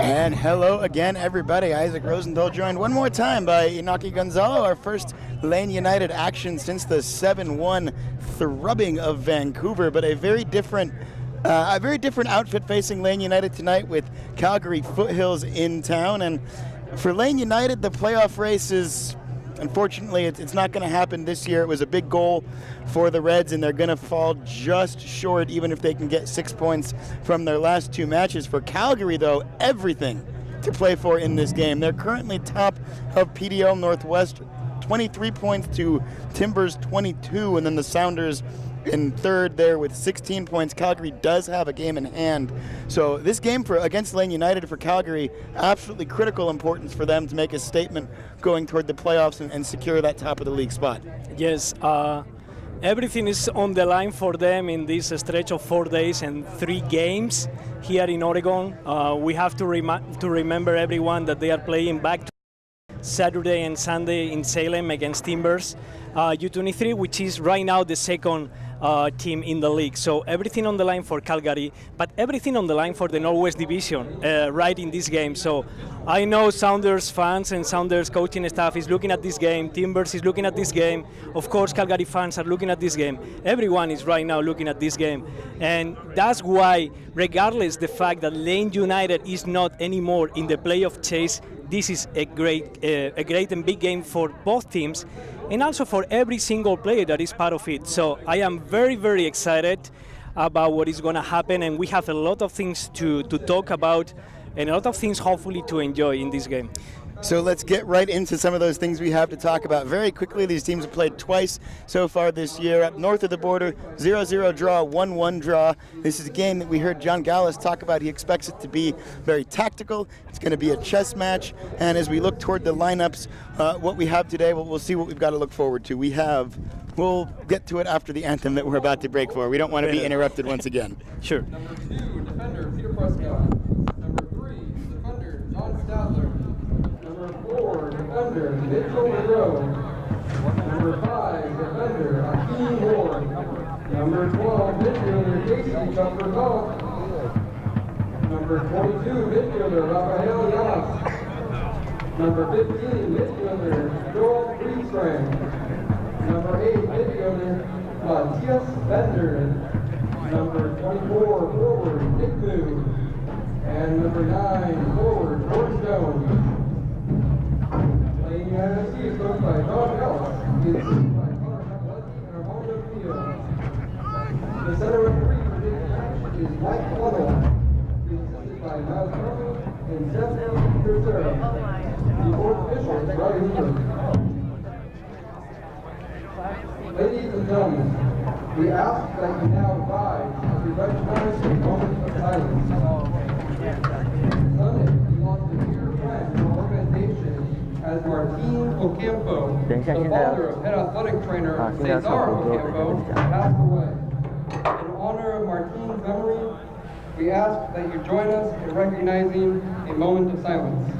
And hello again, everybody. Isaac Rosenthal joined one more time by Iñaki Gonzalo, our first Lane United action since the 7-1 thrubbing of Vancouver, but a very different outfit facing Lane United tonight with Calgary Foothills in town. And for Lane United, the playoff race is, unfortunately, it's not going to happen this year. It was a big goal for the Reds, and they're going to fall just short, even if they can get 6 points from their last two matches. For Calgary, though, everything to play for in this game. They're currently top of PDL Northwest, 23 points to Timbers 22, and then the Sounders in third there with 16 points. Calgary does have a game in hand. So this game against Lane United for Calgary, absolutely critical importance for them to make a statement going toward the playoffs and secure that top of the league spot. Yes, everything is on the line for them in this stretch of 4 days and 3 games here in Oregon. We have to remember everyone that they are playing back to Saturday and Sunday in Salem against Timbers U23, which is right now the second team in the league. So everything on the line for Calgary, but everything on the line for the Northwest Division right in this game. So I know Sounders fans and Sounders coaching staff is looking at this game. Timbers is looking at this game. Of course, Calgary fans are looking at this game. Everyone is right now looking at this game. And that's why, regardless the fact that Lane United is not anymore in the playoff chase, this is a great and big game for both teams, and also for every single player that is part of it. So I am very, very excited about what is going to happen, and we have a lot of things to talk about and a lot of things hopefully to enjoy in this game. So let's get right into some of those things we have to talk about. Very quickly, these teams have played twice so far this year. Up north of the border, 0-0 draw, 1-1 draw. This is a game that we heard John Gallus talk about. He expects it to be very tactical. It's going to be a chess match. And as we look toward the lineups, what we have today, we'll see what we've got to look forward to. We'll get to it after the anthem that we're about to break for. We don't want to be interrupted once again. Sure. Number 2, defender Peter Prescott. Number 3, defender John Stadler. Number 4, defender Mitchell Monroe. Number 5, defender Akeem Ward. Number 12, midfielder Casey Comfort. Number 22, midfielder Rafael Yamas. Number 15, midfielder Joel Friedstrand. Number 8, midfielder Matthias Bender. Number 24, forward Nick Moon. And number 9, forward George Jones. Playing United FC is coached by John Ellis. He is coached by Connor Capoletti and Armando Field. The center referee for this match is Mike Fleming. He is assisted by Miles Murphy and Seth Tercero. The fourth official is Roddy Hoover. Ladies and gentlemen, we ask that you now rise as we recognize a moment of silence. Sunday belongs to dear friend and organization as Martin Ocampo, the father of head athletic trainer Cesar Ocampo, passed away. In honor of Martin's memory, we ask that you join us in recognizing a moment of silence.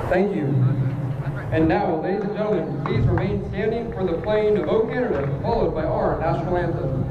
Thank you. And now, ladies and gentlemen, please remain standing for the playing of O Canada, followed by our national anthem.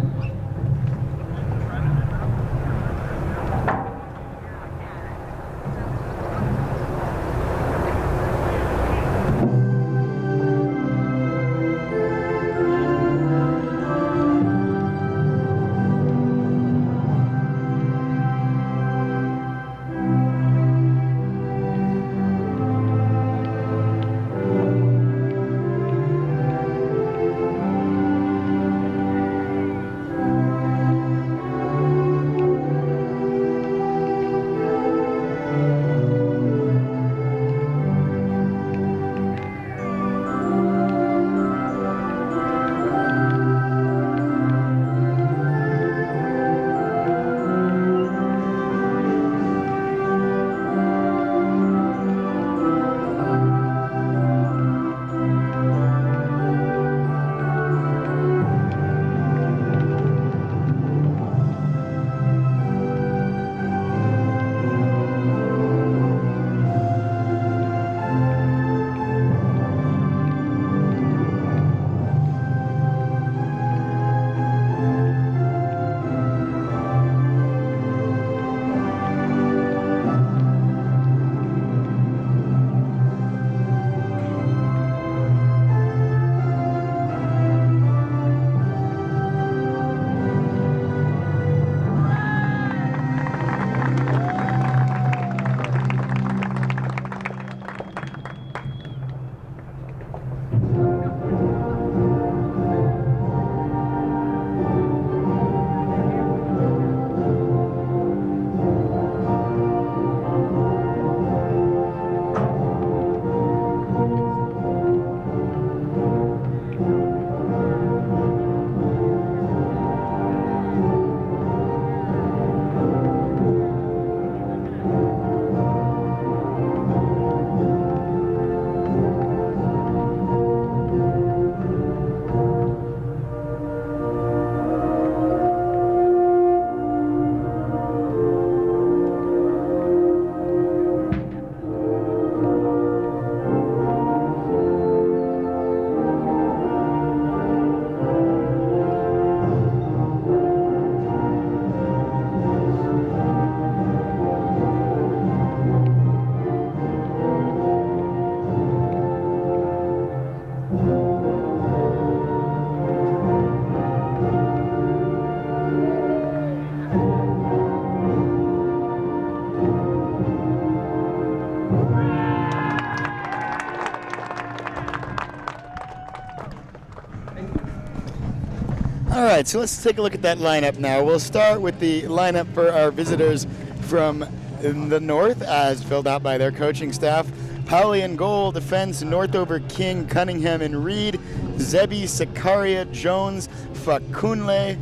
All right, so let's take a look at that lineup now. We'll start with the lineup for our visitors from the north, as filled out by their coaching staff. Pauli in goal, defense, Northover, King, Cunningham, and Reed. Zebi, Sakaria, Jones, Fakunle,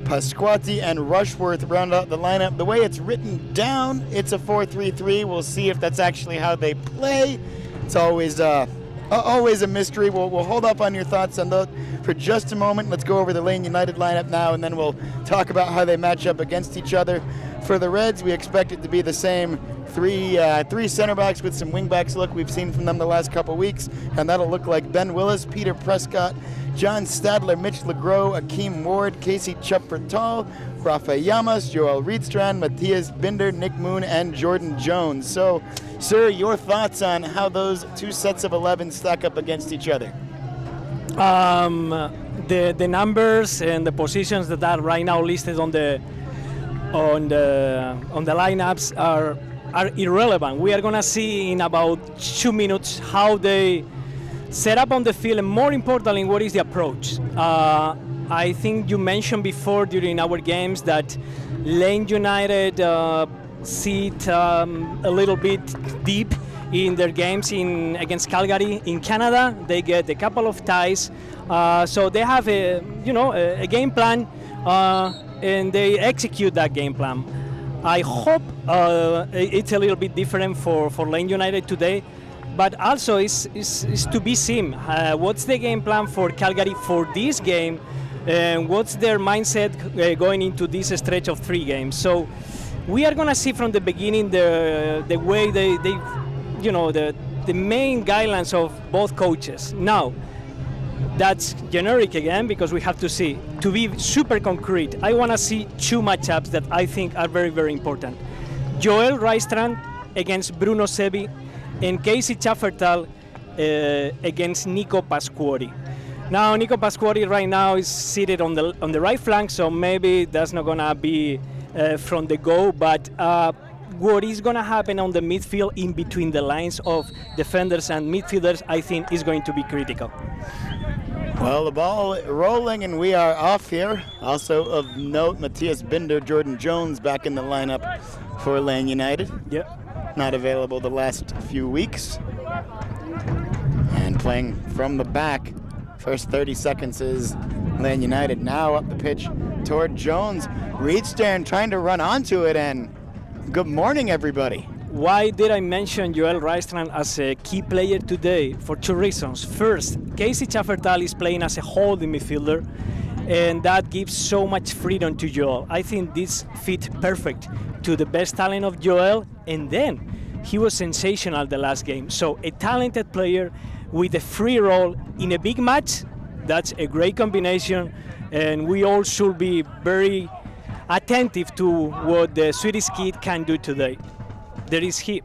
Pasquati, and Rushworth round out the lineup. The way it's written down, it's a 4-3-3. We'll see if that's actually how they play. It's always a mystery. We'll hold up on your thoughts on that for just a moment. Let's go over the Lane United lineup now, and then we'll talk about how they match up against each other. For the Reds, we expect it to be the same three center backs with some wing backs look we've seen from them the last couple weeks, and that'll look like Ben Willis, Peter Prescott, John Stadler, Mitch LeGros, Akeem Ward, Casey Chuppertall, Rafa Llamas, Joel Riedstrand, Matthias Binder, Nick Moon, and Jordan Jones. So, sir, your thoughts on how those two sets of 11 stack up against each other? The numbers and the positions that are right now listed on the lineups are irrelevant. We are gonna see in about 2 minutes how they set up on the field, and more importantly, what is the approach. I think you mentioned before during our games that Lane United sit a little bit deep in their games against Calgary in Canada. They get a couple of ties, so they have a game plan, and they execute that game plan. I hope it's a little bit different for Lane United today, but also it's to be seen. What's the game plan for Calgary for this game, and what's their mindset going into this stretch of 3 games? So we are gonna see from the beginning the way they the main guidelines of both coaches. Now, that's generic again because we have to see. To be super concrete, I want to see 2 matchups that I think are very, very important. Joel Reistrand against Bruno Sebi, and Casey Chaffertal against Nico Pasquori. Now, Nico Pasquori right now is seated on the right flank, so maybe that's not gonna be from the go. But what is gonna happen on the midfield in between the lines of defenders and midfielders, I think, is going to be critical. Well, the ball rolling, and we are off here. Also of note, Matthias Binder, Jordan Jones back in the lineup for Lane United. Yep. Not available the last few weeks. And playing from the back. First 30 seconds is Lane United. Now up the pitch toward Jones. Riedstern trying to run onto it, and good morning, everybody. Why did I mention Joel Reistrand as a key player today? For 2 reasons. First, Casey Chaffertal is playing as a holding midfielder, and that gives so much freedom to Joel. I think this fit perfect to the best talent of Joel, and then he was sensational the last game. So a talented player with a free role in a big match, that's a great combination, and we all should be very attentive to what the Swedish kid can do today. There is he.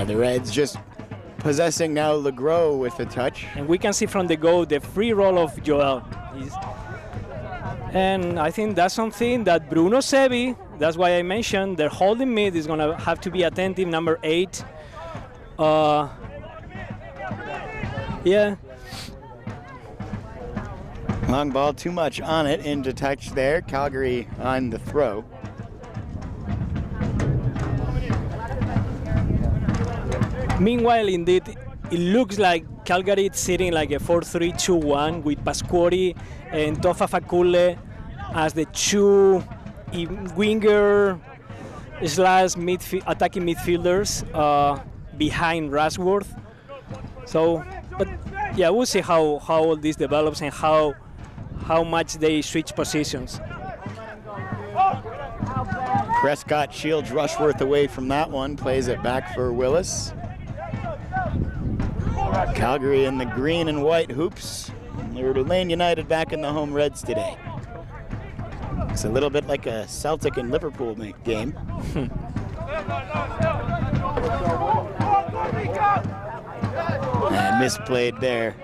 The Reds just possessing now LeGros with a touch. And we can see from the goal the free roll of Joel. And I think that's something that Bruno Sebi, that's why I mentioned, their holding mid is going to have to be attentive, number 8. Yeah. Long ball, too much on it, into touch there. Calgary on the throw. Meanwhile, indeed, it looks like Calgary is sitting like a 4-3-2-1 with Pasquori and Tofa Fakule as the 2 winger slash attacking midfielders behind Rushworth. So, but yeah, we'll see how all this develops and how much they switch positions. Prescott shields Rushworth away from that one, plays it back for Willis. Calgary in the green and white hoops. Lane United back in the home Reds today. It's a little bit like a Celtic and Liverpool game. And misplayed there.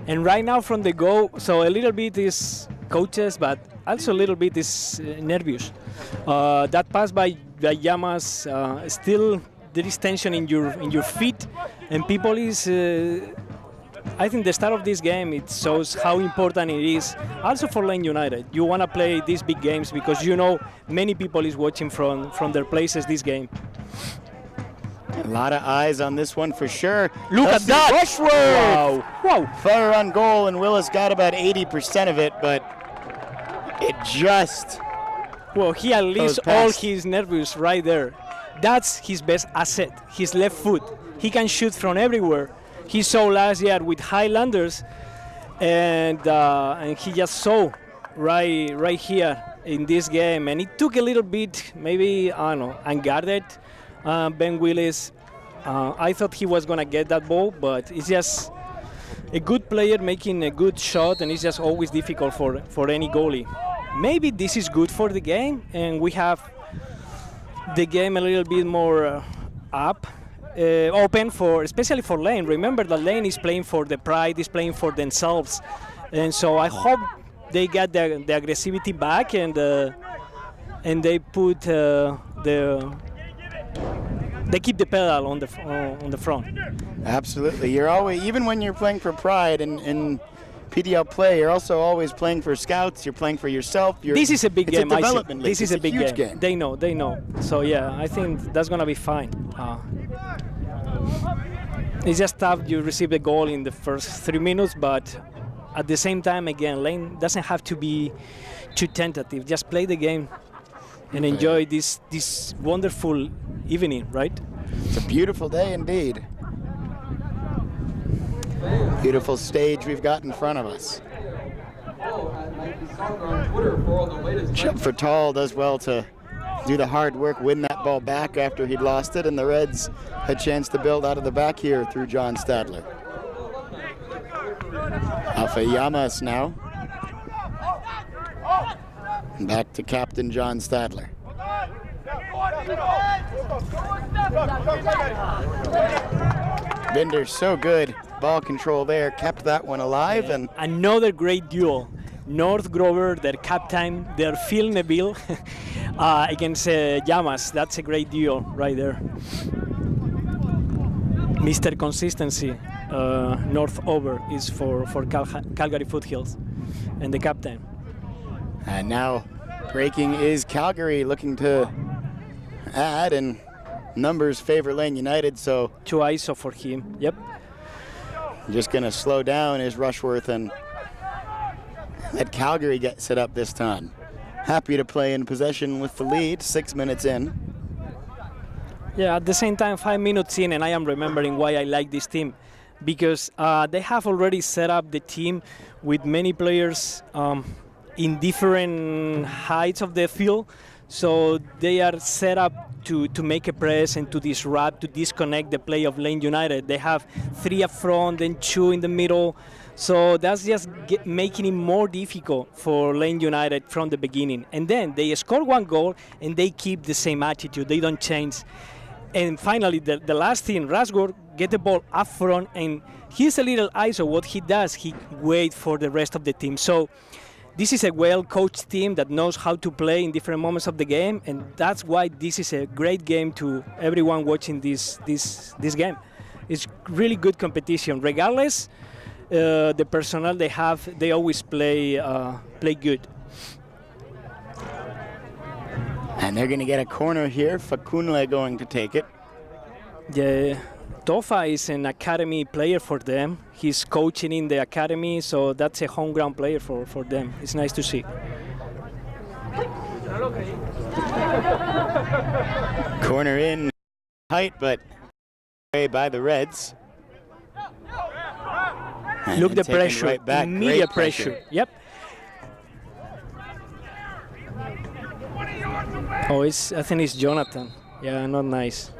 And right now from the go, so a little bit is coaches, but also a little bit is nervous. That pass by Llamas still there is tension in your feet, and people is. I think the start of this game, it shows how important it is. Also for Lane United, you want to play these big games because you know many people is watching from their places this game. A lot of eyes on this one for sure. Look at that! Rushworth! Wow! Wow! Fire on goal, and Willis got about 80% of it, but it just. Well, he unleashed all his nerves right there. That's his best asset, his left foot. He can shoot from everywhere. He saw last year with Highlanders, and he just saw right here in this game. And it took a little bit, maybe, I don't know, unguarded. Ben Willis, I thought he was going to get that ball, but it's just a good player making a good shot, and it's just always difficult for any goalie. Maybe this is good for the game, and we have the game a little bit more open especially for Lane. Remember that Lane is playing for the pride, is playing for themselves, and so I hope they get the aggressivity back and they put they keep the pedal on the front. Absolutely, you're always, even when you're playing for pride and PDL play, you're also always playing for scouts. You're playing for yourself. This is a big game. It's a development league. This is a big huge game. They know. So yeah, I think that's gonna be fine. It's just tough. You receive the goal in the first 3 minutes, but at the same time, again, Lane doesn't have to be too tentative. Just play the game and enjoy this wonderful evening, right? It's a beautiful day indeed. Beautiful stage we've got in front of us. Chip Fatal does well to do the hard work, win that ball back after he'd lost it, and the Reds had a chance to build out of the back here through John Stadler. Alpha Yamas now. Back to Captain John Stadler. Binder so good. Ball control there, kept that one alive. And another great duel. North Grover, their captain, their Phil Neville against Llamas. That's a great duel right there. Mr. Consistency, North Over is for Calgary Foothills, and the captain. And now breaking is Calgary, looking to add, and numbers favor Lane United, so 2 ISO for him. Yep. Just going to slow down is Rushworth and let Calgary get set up this time. Happy to play in possession with the lead, 6 minutes in. Yeah, at the same time, 5 minutes in, and I am remembering why I like this team. Because they have already set up the team with many players in different heights of the field. So they are set up to make a press and to disrupt, to disconnect the play of Lane United. They have 3 up front and 2 in the middle. So that's just making it more difficult for Lane United from the beginning. And then they score 1 goal and they keep the same attitude. They don't change. And finally, the last thing, Rasgor get the ball up front, and he's a little ISO. What he does, he waits for the rest of the team. So this is a well-coached team that knows how to play in different moments of the game, and that's why this is a great game to everyone watching this game. It's really good competition. Regardless, the personnel they have, they always play good. And they're going to get a corner here. Facunle going to take it. Yeah, Tofa is an academy player for them. He's coaching in the academy, so that's a home ground player for them. It's nice to see. Corner in height, but away by the Reds. And look the pressure, right back. immediate pressure. Yep. Oh, I think it's Jonathan. Yeah, not nice.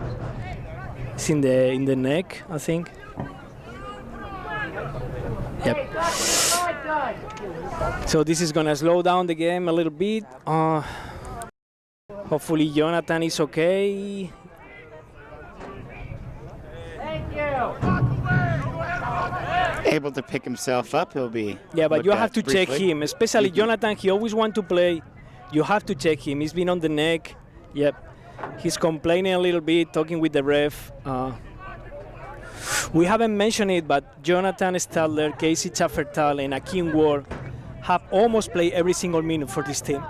It's in the neck, I think. Yep. So this is gonna slow down the game a little bit. Hopefully Jonathan is okay. Thank you. Able to pick himself up, he'll be. Yeah, but you have to briefly. check him, especially Jonathan. He always wants to play. You have to check him. He's been on the neck. Yep. He's complaining a little bit, talking with the ref. We haven't mentioned it, but Jonathan Stadler, Casey Chaffertal, and Akeem Ward have almost played every single minute for this team.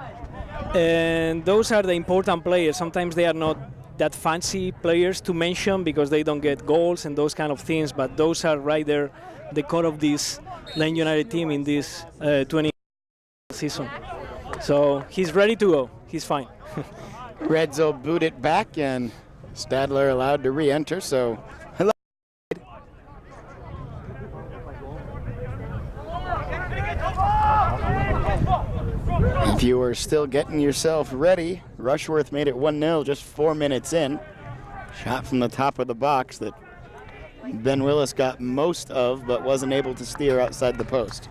And those are the important players. Sometimes they are not that fancy players to mention because they don't get goals and those kind of things, but those are right there, the core of this Lane United team in this 20 season. So he's ready to go. He's fine. Reds will boot it back, and Stadler allowed to re-enter, so hello. If you were still getting yourself ready, Rushworth made it 1-0 just 4 minutes in. Shot from the top of the box that Ben Willis got most of, but wasn't able to steer outside the post.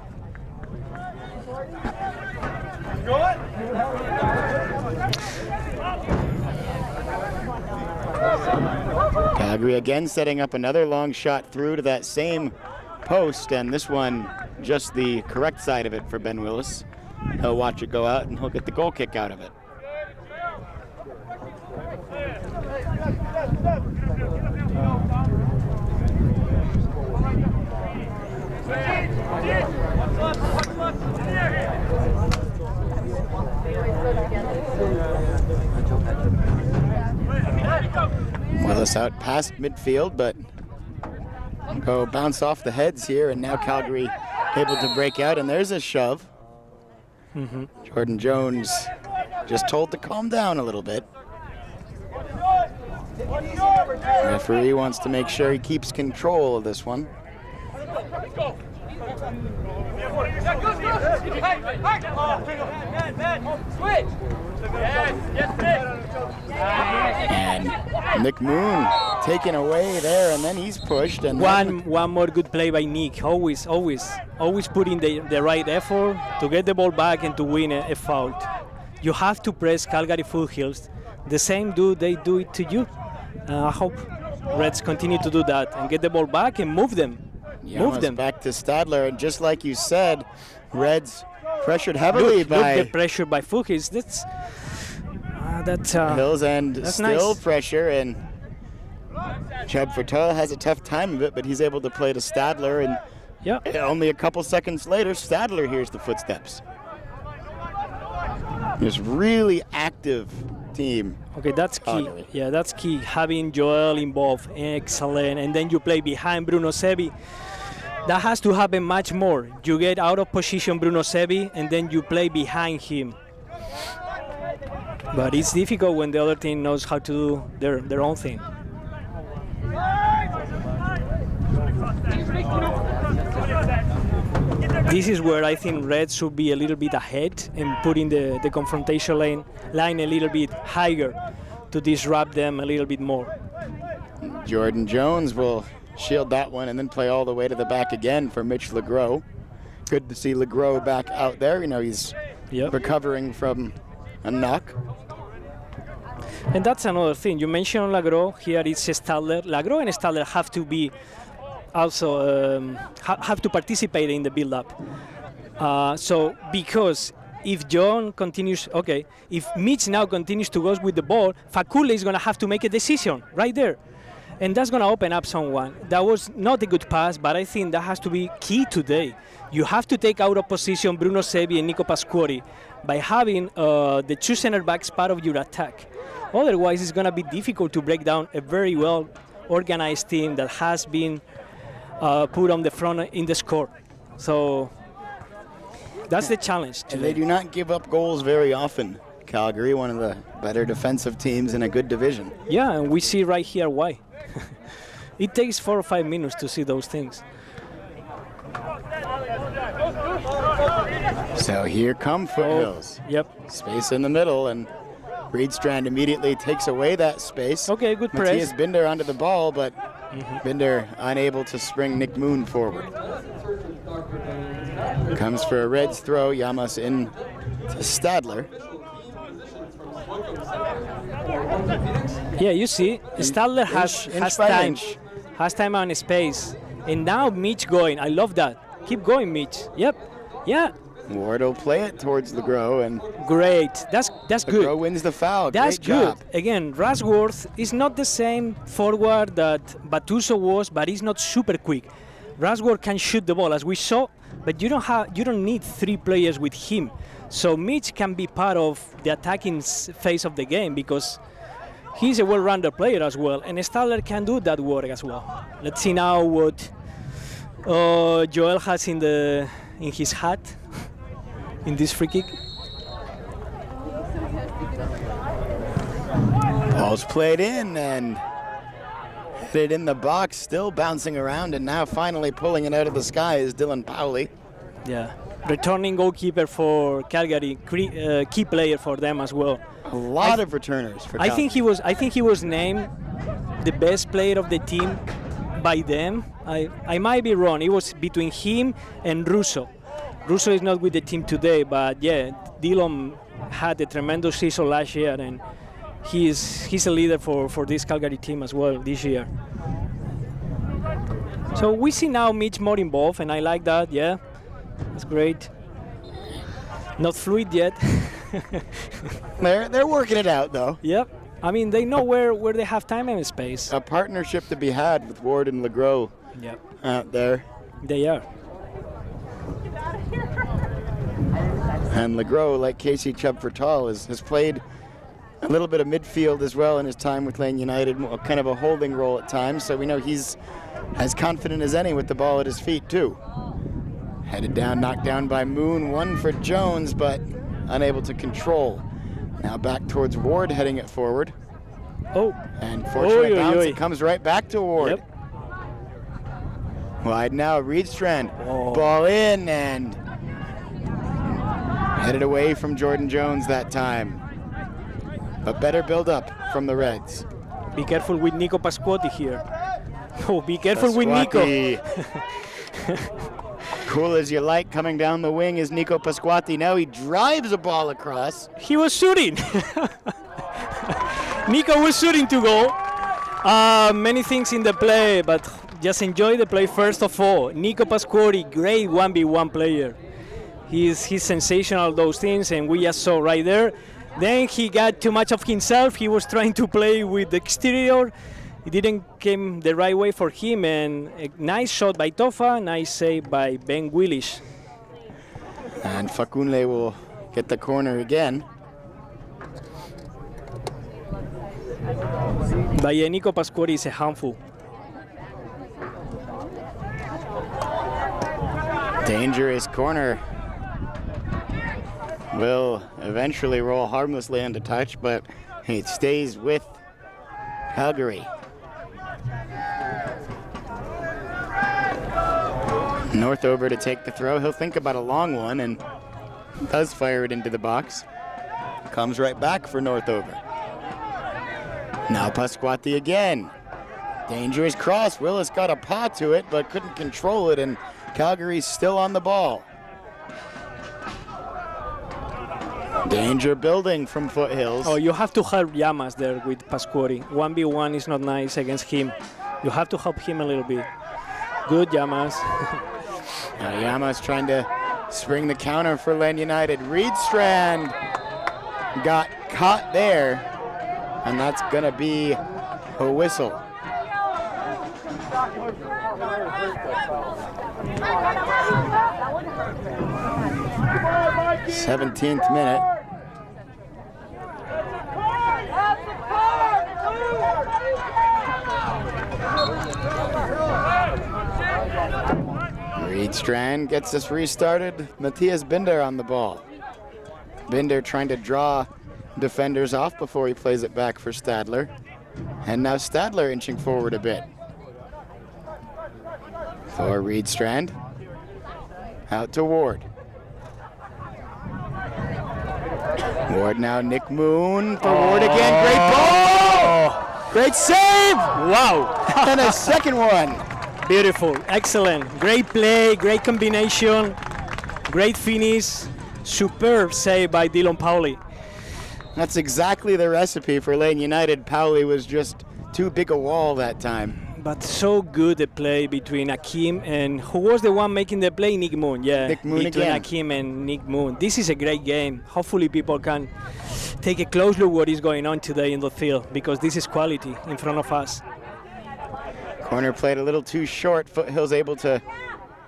Calgary again setting up another long shot through to that same post, and this one just the correct side of it for Ben Willis. He'll watch it go out and he'll get the goal kick out of it. Willis out past midfield, but go bounce off the heads here, and now Calgary able to break out, and there's a shove. Jordan Jones just told to calm down a little bit. The referee wants to make sure he keeps control of this one. And Nick Moon taken away there, and then he's pushed. And one more good play by Nick. Always putting the right effort to get the ball back and to win a foul. You have to press Calgary Foothills. The same they do it to you. I hope Reds continue to do that and get the ball back and move them. Move them back to Stadler, and just like you said, Reds pressured heavily look the pressure by Foothills. That's Hills, and that's still nice. Pressure, and Chub Fertel has a tough time of it, but he's able to play to Stadler, and only a couple seconds later, Stadler hears the footsteps. This really active team. Okay, that's key. Yeah, that's key. Having Joel involved, excellent. And then you play behind Bruno Sebi. That has to happen much more. You get out of position Bruno Sebi, and then you play behind him. But it's difficult when the other team knows how to do their own thing. This is where I think Reds should be a little bit ahead and putting the confrontation line a little bit higher to disrupt them a little bit more. Jordan Jones will shield that one and then play all the way to the back again for Mitch Legros. Good to see Legros back out there. You know, he's recovering from a knock. And that's another thing. You mentioned Legros. Here it's Stadler. Legros and Stadler have to be also have to participate in the build-up. So because if John continues, if Mitch now continues to go with the ball, Fakule is going to have to make a decision right there. And that's going to open up someone. That was not a good pass, but I think that has to be key today. You have to take out of position Bruno Sebi and Nico Pasquori by having the two center backs part of your attack. Otherwise, it's going to be difficult to break down a very well-organized team that has been put on the front in the score. So that's the challenge today. And they do not give up goals very often. Calgary, one of the better defensive teams in a good division. Yeah, and we see right here why. It takes 4 or 5 minutes to see those things. So here come Foothills. Space in the middle, and Reedstrand immediately takes away that space. Okay, good press. Matthias Binder onto the ball, but Binder unable to spring Nick Moon forward. Comes for a Reds throw. Llamas in to Stadler. Yeah, you see, Stadler has time and space. And now Mitch going. I love that. Keep going, Mitch. Yep. Yeah. Ward will play it towards LeGros, and Great. That's good. LeGros wins the foul. That's Great job. good. Again, Rasworth is not the same forward that Batuso was, but he's not super quick. Rasworth can shoot the ball, as we saw, but you don't need 3 players with him. So Mitch can be part of the attacking phase of the game because he's a well-rounded player as well, and Stadler can do that work as well. Let's see now what Joel has in his hat in this free kick. Ball's played in and hit it in the box, still bouncing around, and now finally pulling it out of the sky is Dylan Powley. Yeah, returning goalkeeper for Calgary, key player for them as well. A lot of returners for I Calgary. think he was named the best player of the team by them. I might be wrong. It was between him and Russo. Russo is not with the team today, but yeah, Dylan had a tremendous season last year, and he's a leader for this Calgary team as well this year. So we see now Mitch more involved, and I like that. Yeah, that's great. Not fluid yet. They're working it out, though. Yep. I mean, they know where they have time and space. A partnership to be had with Ward and LeGros Yep. out there. They are. And LeGros, like Casey Chubb-Fertal, has played a little bit of midfield as well in his time with Lane United, kind of a holding role at times. So we know he's as confident as any with the ball at his feet, too. Headed down, knocked down by Moon. One for Jones, but unable to control. Now back towards Ward, heading it forward. Oh. And fortunate bounce, oy. it comes right back to Ward. Yep. Wide now, Reedstrand. Oh. Ball in and headed away from Jordan Jones that time. A better build-up from the Reds. Be careful with Nico Pasquotti here. Oh, be careful with Nico. Cool as you like, coming down the wing is Nico Pasquotti. Now he drives a ball across. He was shooting. Nico was shooting to goal. Many things in the play, but just enjoy the play first of all. Nico Pasquotti, great 1v1 player. He's sensational, those things, and we just saw right there. Then he got too much of himself. He was trying to play with the exterior. It didn't come the right way for him, and a nice shot by Tofa, nice save by Ben Willis. And Facunle will get the corner again. But yeah, Nico Pasquotti is a handful. Dangerous corner. Will eventually roll harmlessly into touch, but it stays with Calgary. Northover to take the throw. He'll think about a long one and does fire it into the box. Comes right back for Northover. Now Pasquotti again. Dangerous cross. Willis got a paw to it, but couldn't control it, and Calgary's still on the ball. Danger building from Foothills. Oh, you have to help Llamas there with Pasquotti. 1v1 is not nice against him. You have to help him a little bit. Good, Llamas. Llamas trying to spring the counter for Lane United. Reedstrand got caught there, and that's going to be a whistle. '17th minute. Reedstrand gets us restarted. Matthias Binder on the ball. Binder trying to draw defenders off before he plays it back for Stadler. And now Stadler inching forward a bit. For Reedstrand. Out to Ward. Ward now, Nick Moon for Ward again. Great ball! Great save! Wow. And a second one. Beautiful. Excellent. Great play, great combination, great finish. Superb save by Dylan Powley. That's exactly the recipe for Lane United. Powley was just too big a wall that time. But so good the play between Akim and who was the one making the play? Nick Moon. Yeah, Nick Moon between again. Akim and Nick Moon. This is a great game. Hopefully people can take a close look what is going on today in the field, because this is quality in front of us. Corner played a little too short. Foothills able to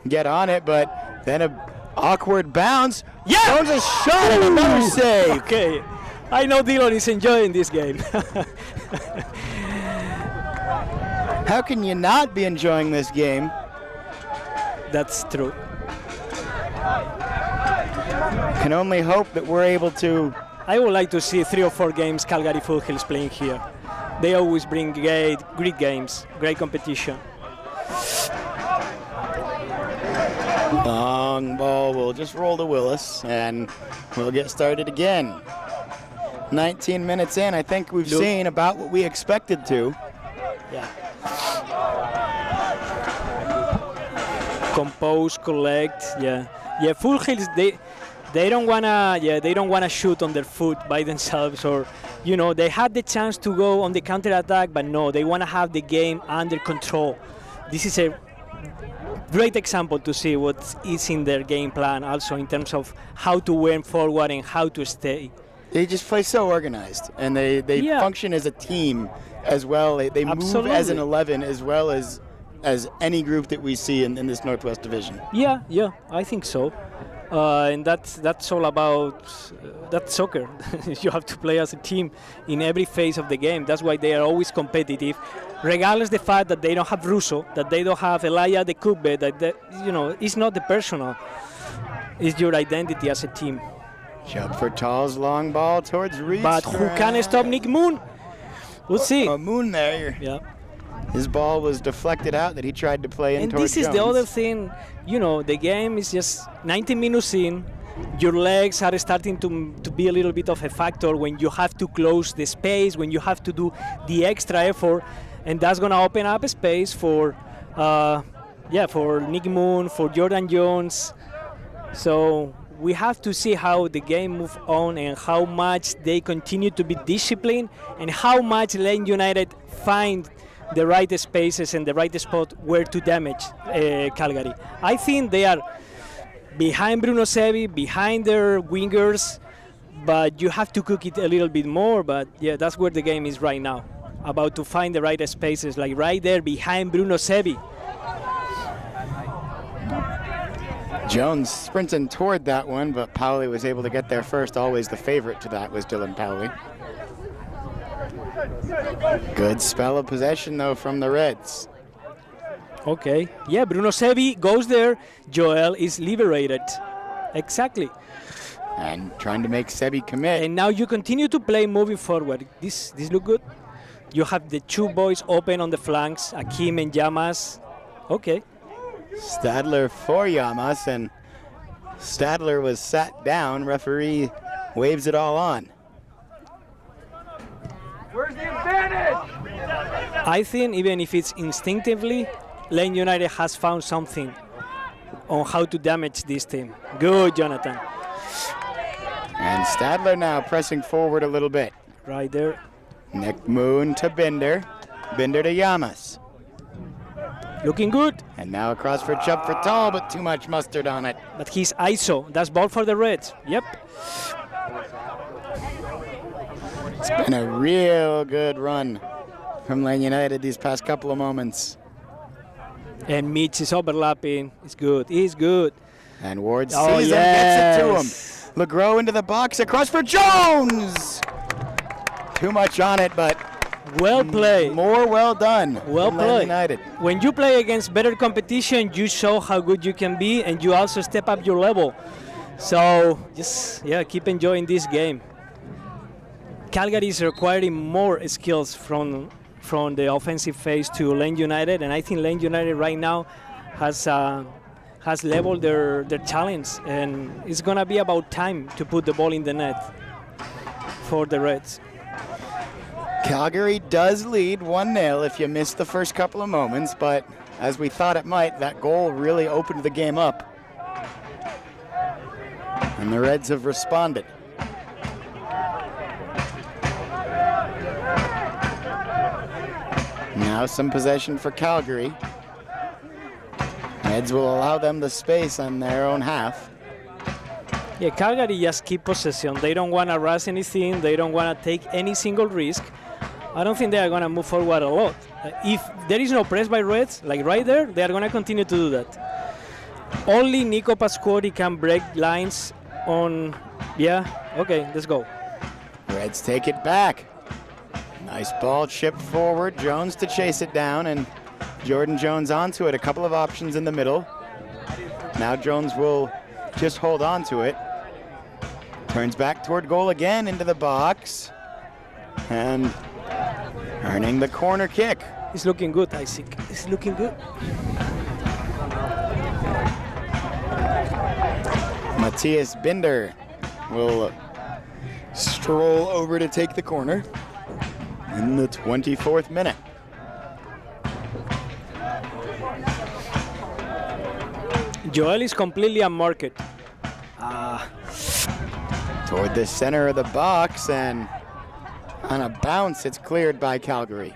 get on it, but then a awkward bounce. Yeah! Jones a shot and another save. Okay, I know Dylan is enjoying this game. How can you not be enjoying this game? That's true. Can only hope that we're able to. I would like to see 3 or 4 games Calgary Foothills playing here. They always bring great games, great competition. Long ball will just roll to Willis, and we'll get started again. 19 minutes in, I think we've seen about what we expected to. Yeah. Compose, collect, yeah. Yeah, Foothills, they don't wanna shoot on their foot by themselves, or they had the chance to go on the counter attack, but no, they wanna have the game under control. This is a great example to see what is in their game plan, also in terms of how to win forward and how to stay. They just play so organized, and they function as a team as well. They move as an 11 as well as any group that we see in this Northwest Division. Yeah, I think so. And that's all about that's soccer. You have to play as a team in every phase of the game. That's why they are always competitive, regardless the fact that they don't have Russo, that they don't have Elia the Kubbe, it's not the personal. It's your identity as a team. Jump for Tall's long ball towards Reed. But who can stop Nick Moon? We'll see. Moon there. Yeah. His ball was deflected out that he tried to play in and towards this is Jones. the other thing, the game is just 90 minutes in. Your legs are starting to be a little bit of a factor when you have to close the space, when you have to do the extra effort, and that's going to open up a space for Nick Moon, for Jordan Jones. So we have to see how the game moves on and how much they continue to be disciplined and how much Lane United find the right spaces and the right spot where to damage Calgary. I think they are behind Bruno Sevi, behind their wingers, but you have to cook it a little bit more. But yeah, that's where the game is right now, about to find the right spaces, like right there behind Bruno Sevi. Jones sprinting toward that one, but Powley was able to get there first. Always the favorite to that was Dylan Powley. Good spell of possession, though, from the Reds. Okay. Yeah, Bruno Sevi goes there. Joel is liberated. Exactly. And trying to make Sebi commit. And now you continue to play moving forward. This look good. You have the 2 boys open on the flanks, Akim and Llamas. Okay. Stadler for Llamas, and Stadler was sat down. Referee waves it all on. Where's the advantage? I think even if it's instinctively, Lane United has found something on how to damage this team. Good, Jonathan. And Stadler now pressing forward a little bit. Right there. Nick Moon to Binder. Binder to Llamas. Looking good. And now across for Chubb for Tall, but too much mustard on it. But he's ISO. That's ball for the Reds. Yep. It's been a real good run from Lane United these past couple of moments. And Mitch is overlapping. It's good. He's good. And Ward sees him, gets it to him. LeGros into the box, across for Jones! Too much on it, but well played. More well done. Well from Lane played. United. When you play against better competition, you show how good you can be, and you also step up your level. So just keep enjoying this game. Calgary is requiring more skills from the offensive phase to Lane United, and I think Lane United right now has leveled their challenge, and it's gonna be about time to put the ball in the net for the Reds. Calgary does lead 1-0 if you missed the first couple of moments, but as we thought it might, that goal really opened the game up. And the Reds have responded. Now some possession for Calgary. Reds will allow them the space on their own half. Yeah, Calgary just keep possession. They don't want to rush anything. They don't want to take any single risk. I don't think they are going to move forward a lot. If there is no press by Reds, like right there, they are going to continue to do that. Only Nico Pasquori can break lines on, yeah, okay, let's go. Reds take it back. Nice ball chipped forward. Jones to chase it down, and Jordan Jones onto it. A couple of options in the middle. Now Jones will just hold on to it. Turns back toward goal again into the box. And earning the corner kick. He's looking good, I think. He's looking good. Matthias Binder will stroll over to take the corner in the 24th minute. Joel is completely unmarked. Toward the center of the box, and on a bounce, it's cleared by Calgary.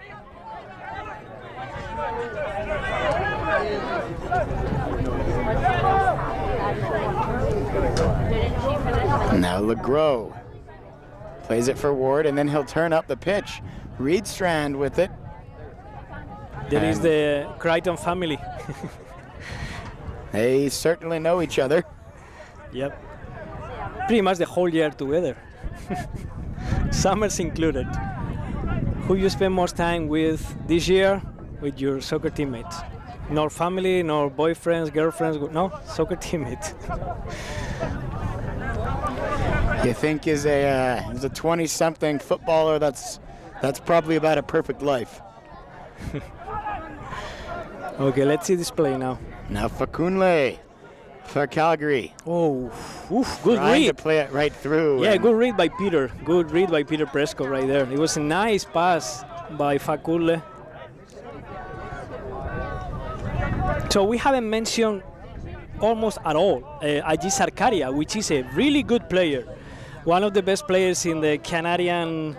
Now Legros plays it for Ward, and then he'll turn up the pitch. Reedstrand with it. There is the Crichton family. They certainly know each other. Yep. Pretty much the whole year together. Summers included. Who you spend most time with this year? With your soccer teammates. Nor family, nor boyfriends, girlfriends, no, soccer teammates. You think is a 20-something footballer that's probably about a perfect life. Okay, let's see this play now. Now Fakunle for Calgary. Oh, oof, good Trying to read. play it right through. Yeah, good read by Peter. Good read by Peter Prescott right there. It was a nice pass by Fakunle. So we haven't mentioned almost at all Agi Sarkaria, which is a really good player. One of the best players in the Canadian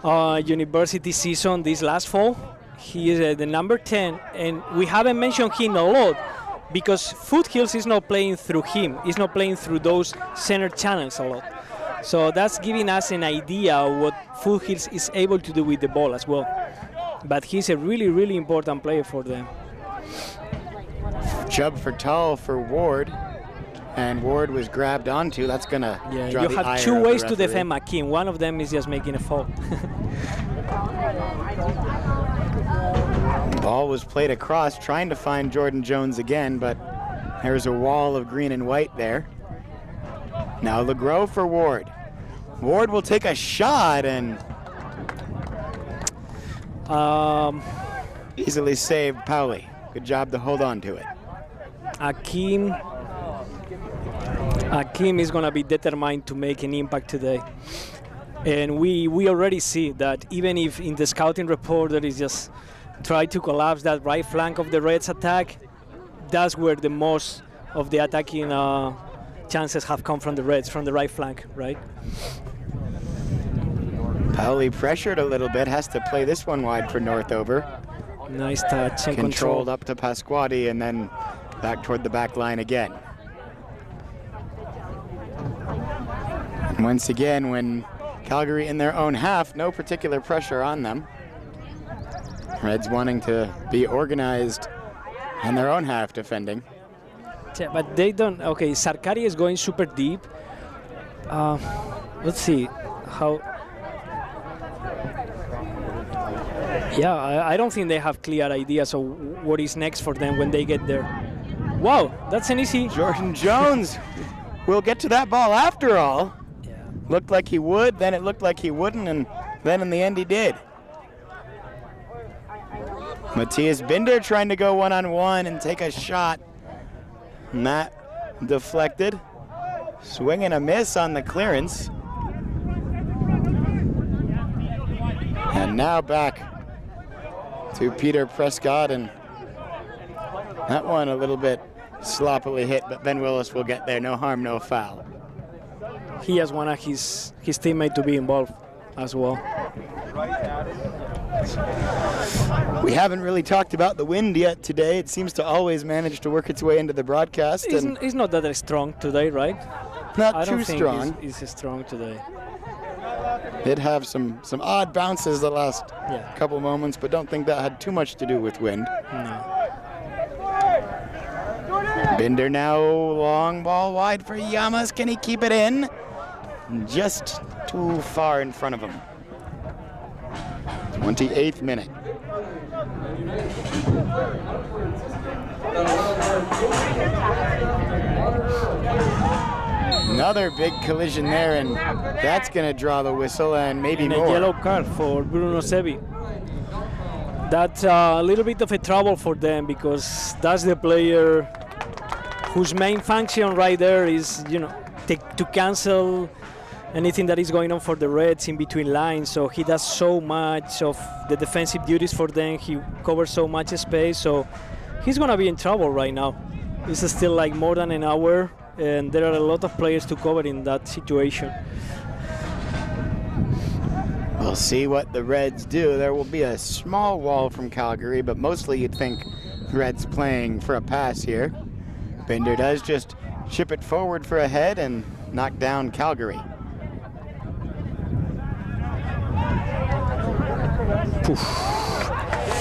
university season this last fall. He is the number 10, and we haven't mentioned him a lot because Foothills is not playing through him. He's not playing through those center channels a lot. So that's giving us an idea of what Foothills is able to do with the ball as well. But he's a really, really important player for them. Chubb for Tall for Ward, and Ward was grabbed onto. That's gonna draw you the have ire two of the ways to referee. defend McKean. One of them is just making a foul. Ball was played across, trying to find Jordan Jones again, but there's a wall of green and white there. Now Legros for Ward. Ward will take a shot and easily saved Pauli. Good job to hold on to it. Akeem is going to be determined to make an impact today. And we already see that even if in the scouting report there is just try to collapse that right flank of the Reds attack, that's where the most of the attacking chances have come from the Reds, from the right flank, right? Pauli pressured a little bit, has to play this one wide for Northover. Nice touch and Controlled control. up to Pasquati and then back toward the back line again. And once again, when Calgary in their own half, no particular pressure on them. Reds wanting to be organized in their own half defending. Yeah, but they don't. Okay, Sarkari is going super deep. Let's see how. Yeah, I don't think they have clear ideas of what is next for them when they get there. Wow, that's an easy. Jordan Jones will get to that ball after all. Yeah. Looked like he would, then it looked like he wouldn't, and then in the end he did. Matthias Binder trying to go one-on-one and take a shot. And that deflected. Swing and a miss on the clearance. And now back to Peter Prescott, and that one a little bit sloppily hit, but Ben Willis will get there. No harm, no foul. He has wanted his teammate to be involved as well. We haven't really talked about the wind yet today. It seems to always manage to work its way into the broadcast. And It's not that strong today, right? not I too don't think strong. it's strong today. Did have some odd bounces the last Yeah. couple moments, but don't think that had too much to do with wind. No. Binder now, long ball wide for Llamas. Can he keep it in? Just too far in front of him. 28th minute. Another big collision there, and that's going to draw the whistle and maybe And a more. yellow card for Bruno Sevi. That's a little bit of a trouble for them because that's the player whose main function right there is, to cancel anything that is going on for the Reds in between lines. So he does so much of the defensive duties for them. He covers so much space. So he's going to be in trouble right now. It's still like more than an hour, and there are a lot of players to cover in that situation. We'll see what the Reds do. There will be a small wall from Calgary, but mostly you'd think Reds playing for a pass here. Binder does just chip it forward for a head and knock down Calgary.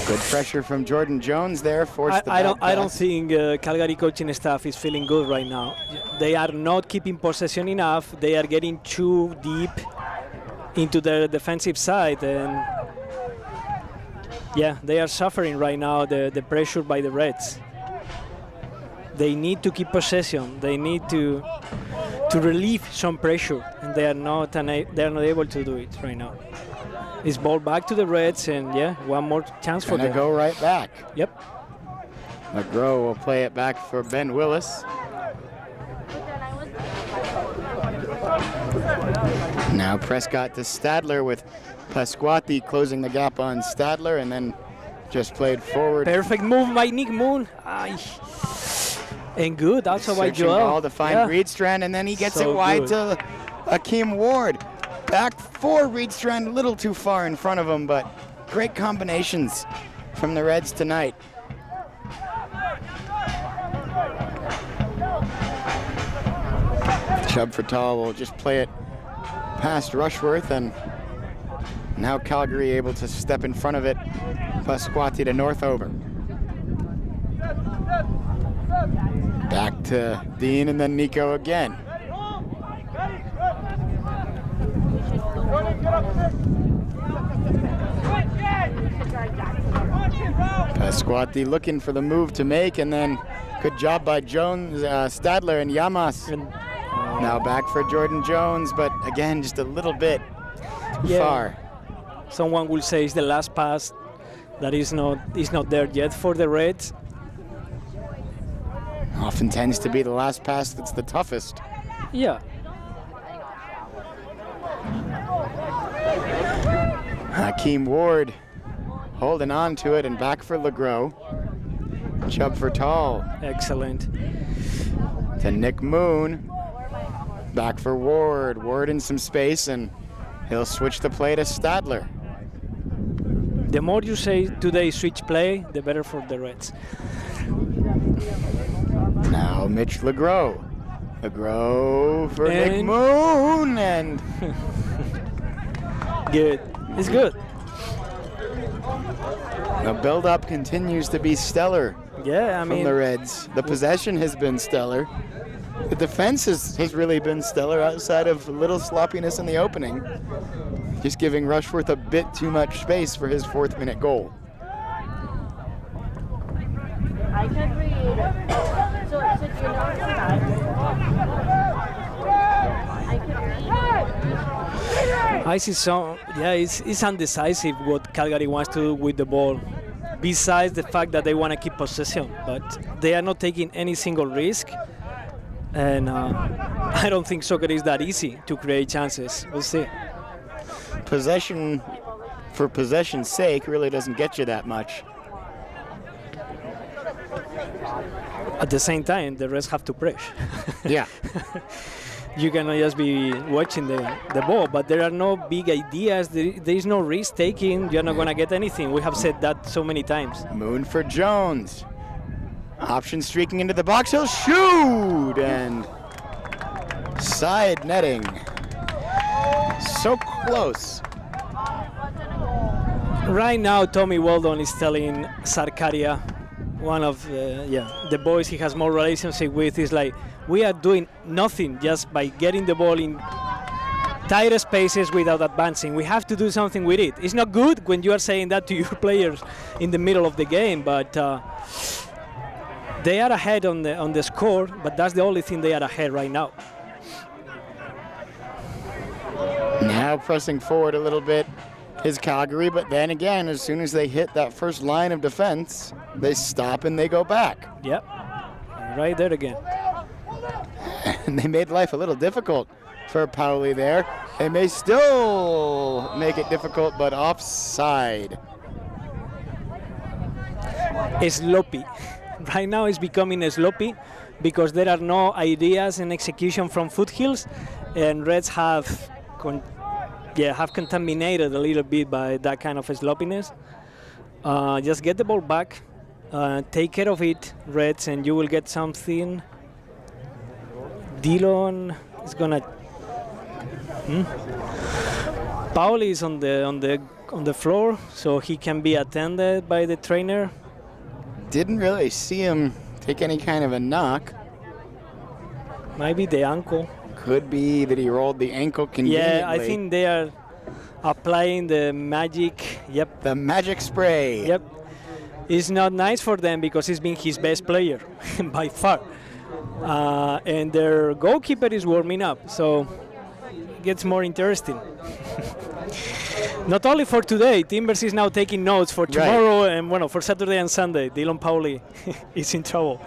Good pressure from Jordan Jones there. Forced the I back don't pass. think Calgary coaching staff is feeling good right now. They are not keeping possession enough. They are getting too deep into their defensive side, and yeah, they are suffering right now the pressure by the Reds. They need to keep possession. They need to relieve some pressure, and they are not able to do it right now. It's ball back to the Reds, and yeah, one more chance for Gonna them. go right back. Yep. McGrow will play it back for Ben Willis. Now Prescott to Stadler with Pasquati closing the gap on Stadler, and then just played forward. Perfect move by Nick Moon. Ay. And good also by Searching Joel. ball to find Yeah. Reedstrand, and then he gets So it wide good. to Akeem Ward. Back for Reedstrand, a little too far in front of him, but great combinations from the Reds tonight. Chubb Fatal will just play it past Rushworth, and now Calgary able to step in front of it. Pasquati to Northover. Back to Dean and then Nico again. Pasquati looking for the move to make, and then good job by Jones, Stadler and Llamas. And, Now back for Jordan Jones, but again, just a little bit too Yeah. far. someone will say it's the last pass that is not there yet for the Reds. Often tends to be the last pass that's the toughest. Yeah. Hakeem Ward holding on to it, and back for LeGros. Chubb for Tall Excellent. to Nick Moon. Back for Ward. Ward in some space, and he'll switch the play to Stadler. The more you say today switch play, the better for the Reds. Now Mitch LeGros. LeGros for Nick And- Moon, and Good. It's good. the build-up continues to be stellar Yeah, I from mean, the Reds. The possession has been stellar. The defense has really been stellar outside of a little sloppiness in the opening. Just giving Rushworth a bit too much space for his 4th-minute goal. I can read. So you know I can read. I see some. Yeah, it's undecisive what Calgary wants to do with the ball. Besides the fact that they want to keep possession, but they are not taking any single risk. And I don't think soccer is that easy to create chances. We'll see. Possession for possession's sake really doesn't get you that much. At the same time, the rest have to press. Yeah. you cannot just be watching the ball. But there are no big ideas. There is no risk taking. You're not going to get anything. We have said that so many times. Moon for Jones. Option streaking into the box. He'll shoot! And side netting. So close. Right now, Tommy Weldon is telling Sarkaria, one of the boys he has more relationship with, is like, we are doing nothing just by getting the ball in tighter spaces without advancing. We have to do something with it. It's not good when you are saying that to your players in the middle of the game, but they are ahead on the score, but that's the only thing they are ahead right now. Now pressing forward a little bit is Calgary, but then again, as soon as they hit that first line of defense, they stop and they go back. Yep, right there again. And they made life a little difficult for Pauli there. They may still make it difficult, but offside. Sloppy. Right now it's becoming sloppy because there are no ideas and execution from Foothills, and Reds have contaminated a little bit by that kind of sloppiness. Just get the ball back, take care of it, Reds, and you will get something. Dillon is gonna. Pauli is on the floor, so he can be attended by the trainer. Didn't really see him take any kind of a knock. Maybe the ankle. Could be that he rolled the ankle conveniently. Yeah, I think they are applying the magic. Yep. The magic spray. Yep. It's not nice for them because he's been his best player by far. And their goalkeeper is warming up, so it gets more interesting. Not only for today, Timbers is now taking notes for tomorrow and for Saturday and Sunday. Dylan Pauli is in trouble.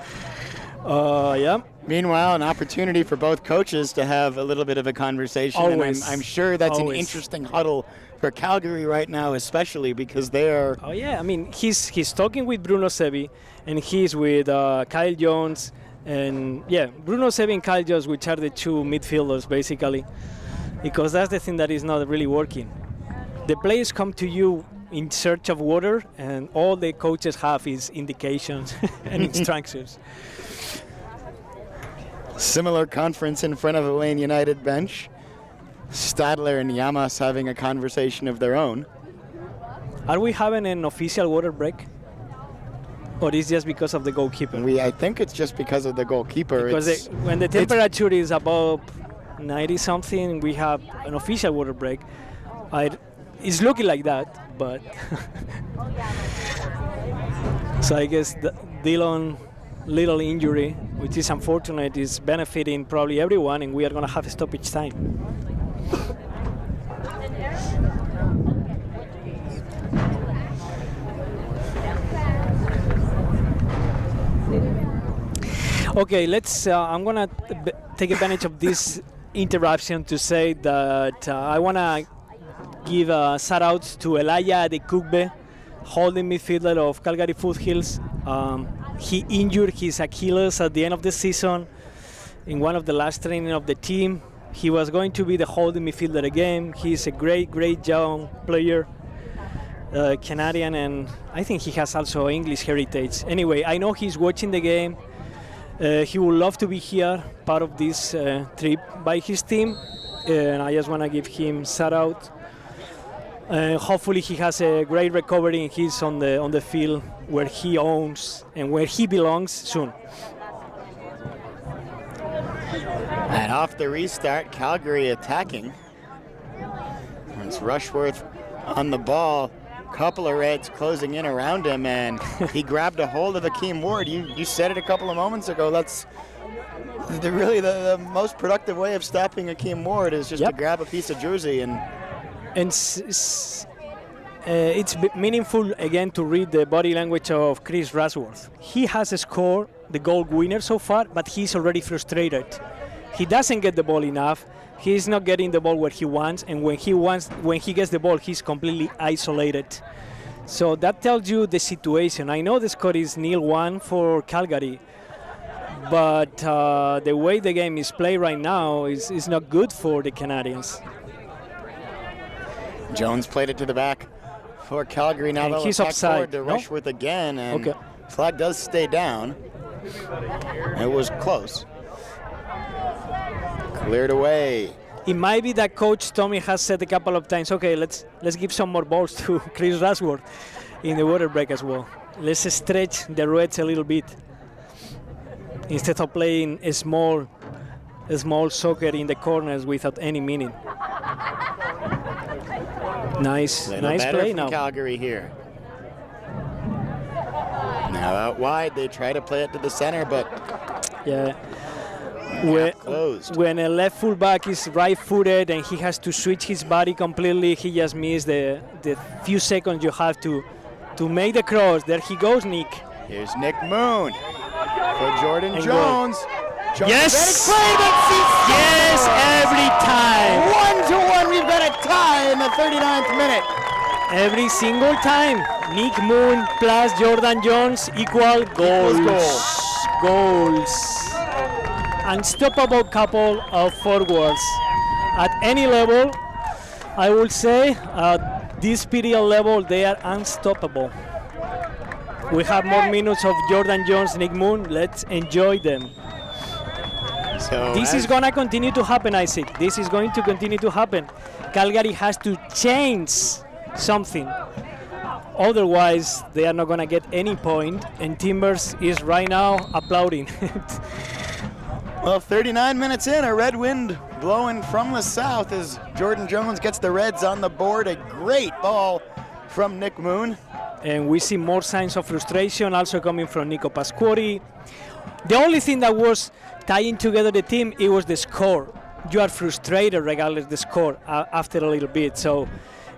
Yeah. Meanwhile, an opportunity for both coaches to have a little bit of a conversation. Always. And I'm sure that's Always. an interesting huddle for Calgary right now, especially because they are. Oh yeah, I mean he's talking with Bruno Sevi, and he's with Kyle Jones, and Bruno Sevi and Kyle Jones, which are the two midfielders basically, because that's the thing that is not really working. The players come to you in search of water, and all the coaches have is indications and instructions. Similar conference in front of the Lane United bench. Stadler and Llamas having a conversation of their own. Are we having an official water break? Or is it just because of the goalkeeper? I think it's just because of the goalkeeper. Because when the temperature is above 90 something, we have an official water break. It's looking like that, but so I guess Dillon little injury, which is unfortunate, is benefiting probably everyone, and we are going to have a stoppage time. Okay, let's. I'm going to take advantage of this interruption to say that I want to give shout-outs to Elaya Adekugbe, holding midfielder of Calgary Foothills. He injured his Achilles at the end of the season in one of the last training of the team. He was going to be the holding midfielder again. He's a great young player, Canadian, and I think he has also English heritage. Anyway, I know he's watching the game. He would love to be here, part of this trip by his team, and I just want to give him shout-out. Hopefully he has a great recovery and he's on the field where he owns and where he belongs soon. And off the restart, Calgary attacking. It's Rushworth on the ball. Couple of Reds closing in around him, and he grabbed a hold of Akeem Ward. You said it a couple of moments ago. That's really the most productive way of stopping Akeem Ward is just to grab a piece of jersey and it's meaningful again to read the body language of Chris Rushworth. He has scored the goal winner so far, but he's already frustrated. He doesn't get the ball enough. He's not getting the ball where he wants, and when he gets the ball, he's completely isolated. So that tells you the situation. I know the score is 0-1 for Calgary, but the way the game is played right now is not good for the Canadians. Jones played it to the back for Calgary. Now And they'll he's attack offside, forward to no? Rushworth again, and Okay. flag does stay down. It was close. Cleared away. It might be that Coach Tommy has said a couple of times, okay, let's give some more balls to Chris Rushworth in the water break as well. Let's stretch the Reds a little bit instead of playing a small soccer in the corners without any meaning. Nice Better play from now. Calgary here. Now out wide, they try to play it to the center, but Yeah. closed. When a left fullback is right-footed and he has to switch his body completely, he just missed the few seconds you have to make the cross. There he goes, Nick. Here's Nick Moon for Jordan And Jones. Jones Yes! played it. Yes, every time. 1-1. We've got a tie in the 39th minute. Every single time. Nick Moon plus Jordan Jones equal goals. Goals. Unstoppable couple of forwards. At any level, I would say, at this period level, they are unstoppable. We have more minutes of Jordan Jones, Nick Moon. Let's enjoy them. So This is going to continue to happen, Isaac. This is going to continue to happen. Calgary has to change something. Otherwise, they are not going to get any point, and Timbers is right now applauding. Well, 39 minutes in, a red wind blowing from the south as Jordan Jones gets the Reds on the board. A great ball from Nick Moon. And we see more signs of frustration also coming from Nico Pasquori. The only thing that was tying together the team, it was the score. You are frustrated regardless of the score after a little bit. So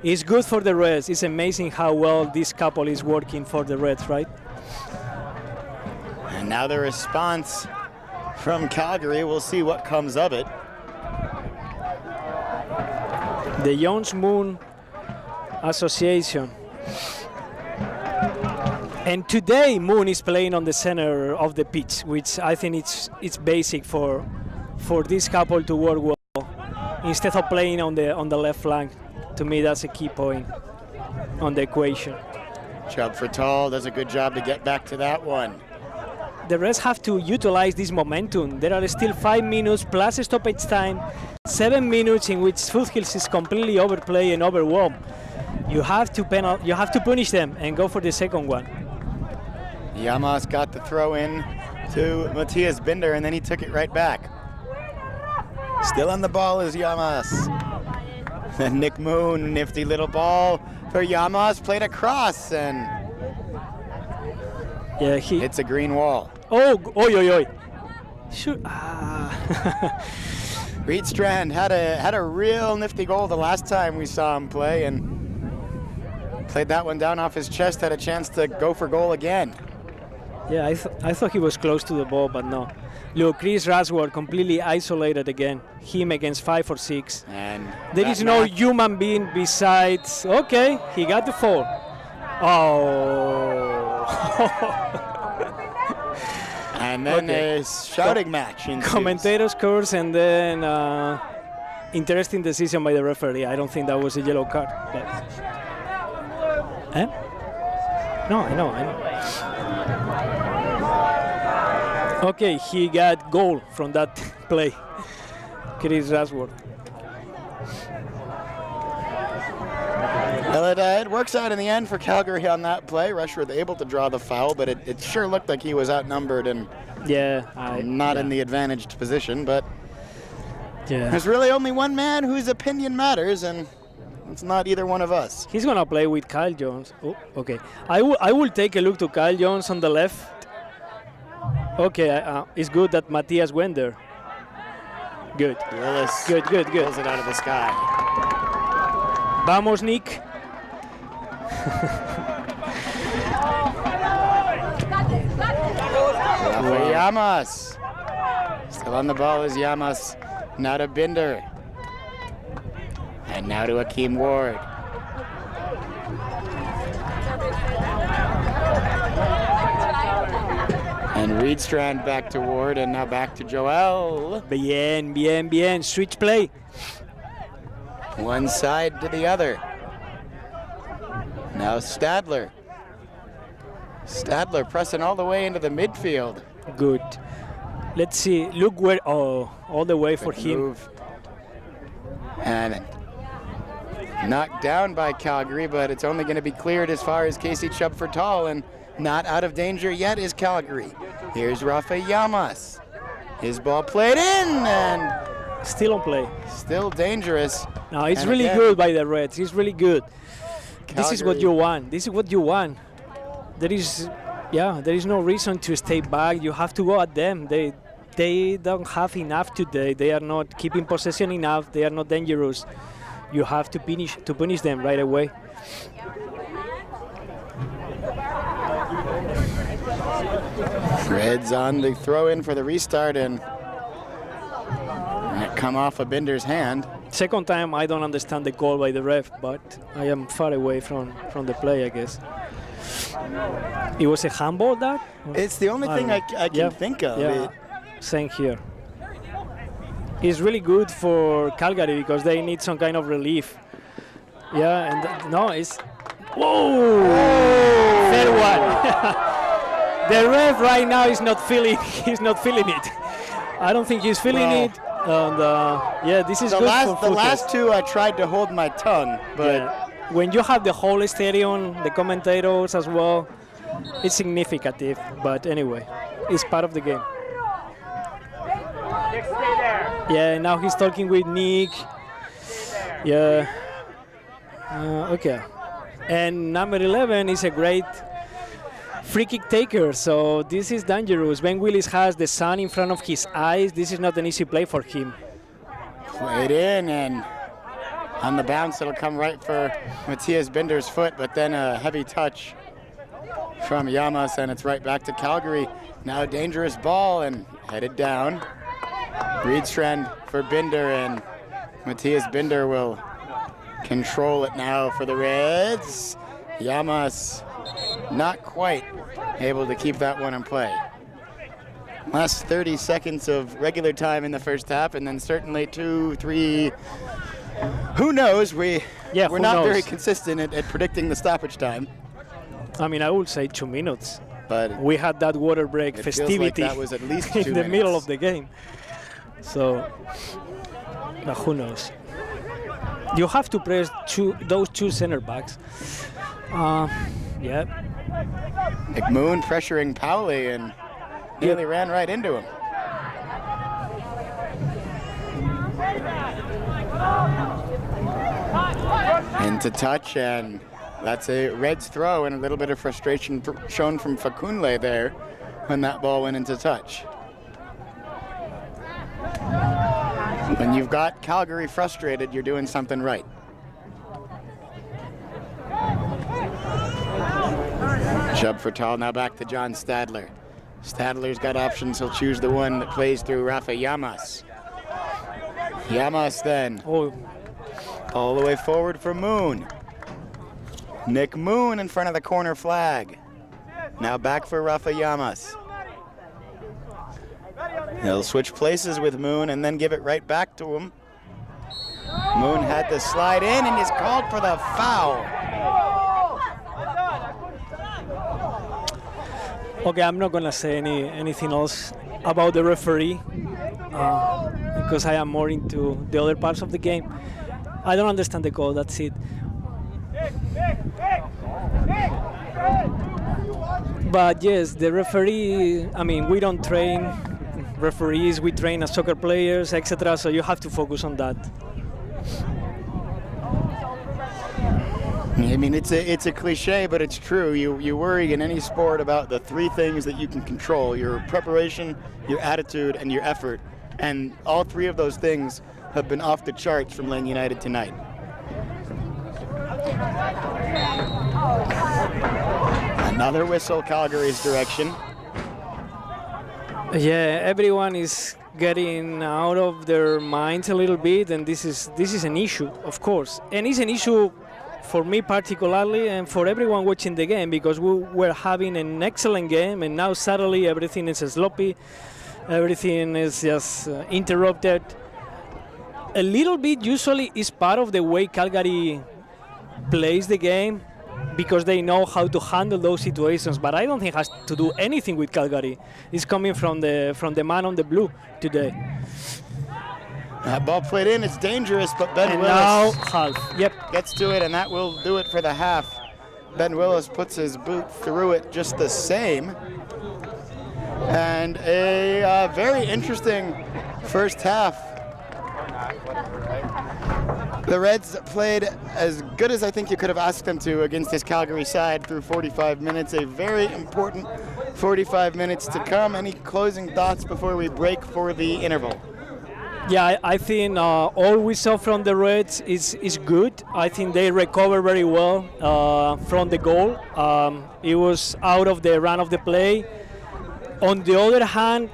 it's good for the Reds. It's amazing how well this couple is working for the Reds, right? And now the response from Calgary. We'll see what comes of it. The Jones-Moon Association. And today Moon is playing on the center of the pitch, which I think it's basic for this couple to work well. Instead of playing on the left flank, to me that's a key point on the equation. Chubb Fertal does a good job to get back to that one. The Reds have to utilize this momentum. There are still 5 minutes plus stoppage time, 7 minutes in which Foothills is completely overplayed and overwhelmed. You have to punish them and go for the second one. Yamas got the throw in to Matthias Binder, and then he took it right back. Still on the ball is Yamas. And Nick Moon, nifty little ball for Yamas, played across, and Yeah, hits a green wall. Oh, oi. Shoot. Reed Strand had a real nifty goal the last time we saw him play, and played that one down off his chest, had a chance to go for goal again. Yeah, I thought he was close to the ball, but no. Look, Chris Rushworth completely isolated again. Him against 5 or 6. And There is no human being besides. Okay, he got the fall. Oh. And then Okay. a shouting match ensues. Commentators curse, and then interesting decision by the referee. I don't think that was a yellow card. But... No, I know. Okay, he got goal from that play. Chris Rushworth. Well, it works out in the end for Calgary on that play. Rushworth able to draw the foul, but it sure looked like he was outnumbered and not in the advantaged position. But there's really only one man whose opinion matters, and it's not either one of us. He's gonna play with Kyle Jones. Oh, okay. I will take a look to Kyle Jones on the left. Okay, it's good that Matthias went there. Good. Willis Good. pulls it out of the sky. Vamos, Nick. For Yamas. Still on the ball is Yamas. Now to Binder. And now to Akeem Ward. And Reedstrand back to Ward, and now back to Joel. Bien. Switch play. One side to the other. Now Stadler. Stadler pressing all the way into the midfield. Good. Let's see. Look where. Oh, all the way for Good him. move. And knocked down by Calgary, but it's only going to be cleared as far as Casey Chubb-Fertal, and not out of danger yet is Calgary. Here's Rafa Llamas. His ball played in, and Still on play. still dangerous. No, it's And really again, good by the Reds. It's really good. This is what Calgary- you want. This is what you want. There is no reason to stay back. You have to go at them. They don't have enough today. They are not keeping possession enough. They are not dangerous. You have to punish them right away. Reds on the throw in for the restart, and it come off of Binder's hand. Second time, I don't understand the call by the ref, but I am far away from the play, I guess. It was a handball, that? It's the only thing I can Yeah. think of. Yeah, same here. It's really good for Calgary because they need some kind of relief. Yeah, and no, it's... Whoa! Third one. The ref right now is not feeling. He's not feeling it. I don't think he's feeling Well, it. And yeah, this is The good last, for the Foothills. last two, I tried to hold my tongue, but Yeah. When you have the whole stadium, the commentators as well, it's significant. But anyway, it's part of the game. Yeah, now he's talking with Nick. Yeah. Okay. And number 11 is a great free kick taker, so this is dangerous. Ben Willis has the sun in front of his eyes. This is not an easy play for him. played in, and on the bounce, it'll come right for Matthias Binder's foot, but then a heavy touch from Llamas, and it's right back to Calgary. Now a dangerous ball, and headed down. Reedstrand for Binder, and Matthias Binder will control it now for the Reds. Llamas not quite able to keep that one in play. Last 30 seconds of regular time in the first half, and then certainly 2, 3. Who knows? We're who not very knows? consistent at predicting the stoppage time, I mean, I would say 2 minutes. but We had that water break it feels festivity like that was at least 2 in the minutes. middle of the game. So, who knows? You have to press those two center backs. Yeah. McMoon pressuring Powley and nearly ran right into him. Into touch, and that's a Reds throw, and a little bit of frustration shown from Facunle there when that ball went into touch. When you've got Calgary frustrated, you're doing something right. Chubb-Fertal now back to John Stadler. Stadler's got options. He'll choose the one that plays through Rafa Llamas. Llamas then Oh, all the way forward for Moon. Nick Moon in front of the corner flag. Now back for Rafa Llamas. He'll switch places with Moon and then give it right back to him. Moon had to slide in and is called for the foul. okay. I'm not gonna say anything else about the referee because I am more into the other parts of the game. I don't understand the call. That's it. But yes, the referee. I mean, we don't train referees. We train as soccer players, etc. So you have to focus on that. I mean, it's a cliche, but it's true. You worry in any sport about the 3 things that you can control: your preparation, your attitude, and your effort. And all 3 of those things have been off the charts from Lane United tonight. Another whistle Calgary's direction. Yeah, everyone is getting out of their minds a little bit, and this is an issue, of course, and it's an issue for me particularly, and for everyone watching the game, because we were having an excellent game, and now suddenly everything is sloppy, everything is just interrupted. A little bit usually is part of the way Calgary plays the game, because they know how to handle those situations. But I don't think it has to do anything with Calgary. It's coming from the man on the blue today. That ball played in, it's dangerous, but Ben And Willis now half. Yep. gets to it, and that will do it for the half. Ben Willis puts his boot through it just the same. And a very interesting first half. The Reds played as good as I think you could have asked them to against this Calgary side through 45 minutes. A very important 45 minutes to come. Any closing thoughts before we break for the interval? Yeah, I think all we saw from the Reds is good. I think they recover very well from the goal. It was out of the run of the play. On the other hand,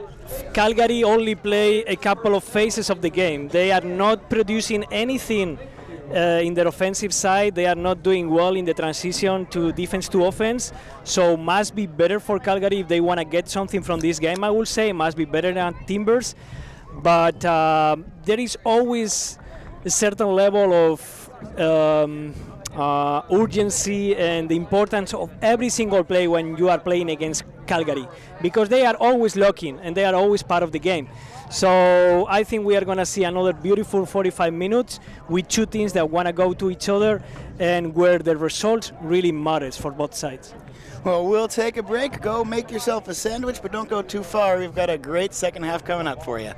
Calgary only play a couple of phases of the game. They are not producing anything in their offensive side. They are not doing well in the transition to defense to offense. So must be better for Calgary if they want to get something from this game. I will say must be better than Timbers. But there is always a certain level of urgency and the importance of every single play when you are playing against Calgary, because they are always locking and they are always part of the game. So I think we are going to see another beautiful 45 minutes with two teams that want to go to each other and where the result really matters for both sides. Well, we'll take a break. Go make yourself a sandwich, but don't go too far. We've got a great second half coming up for you.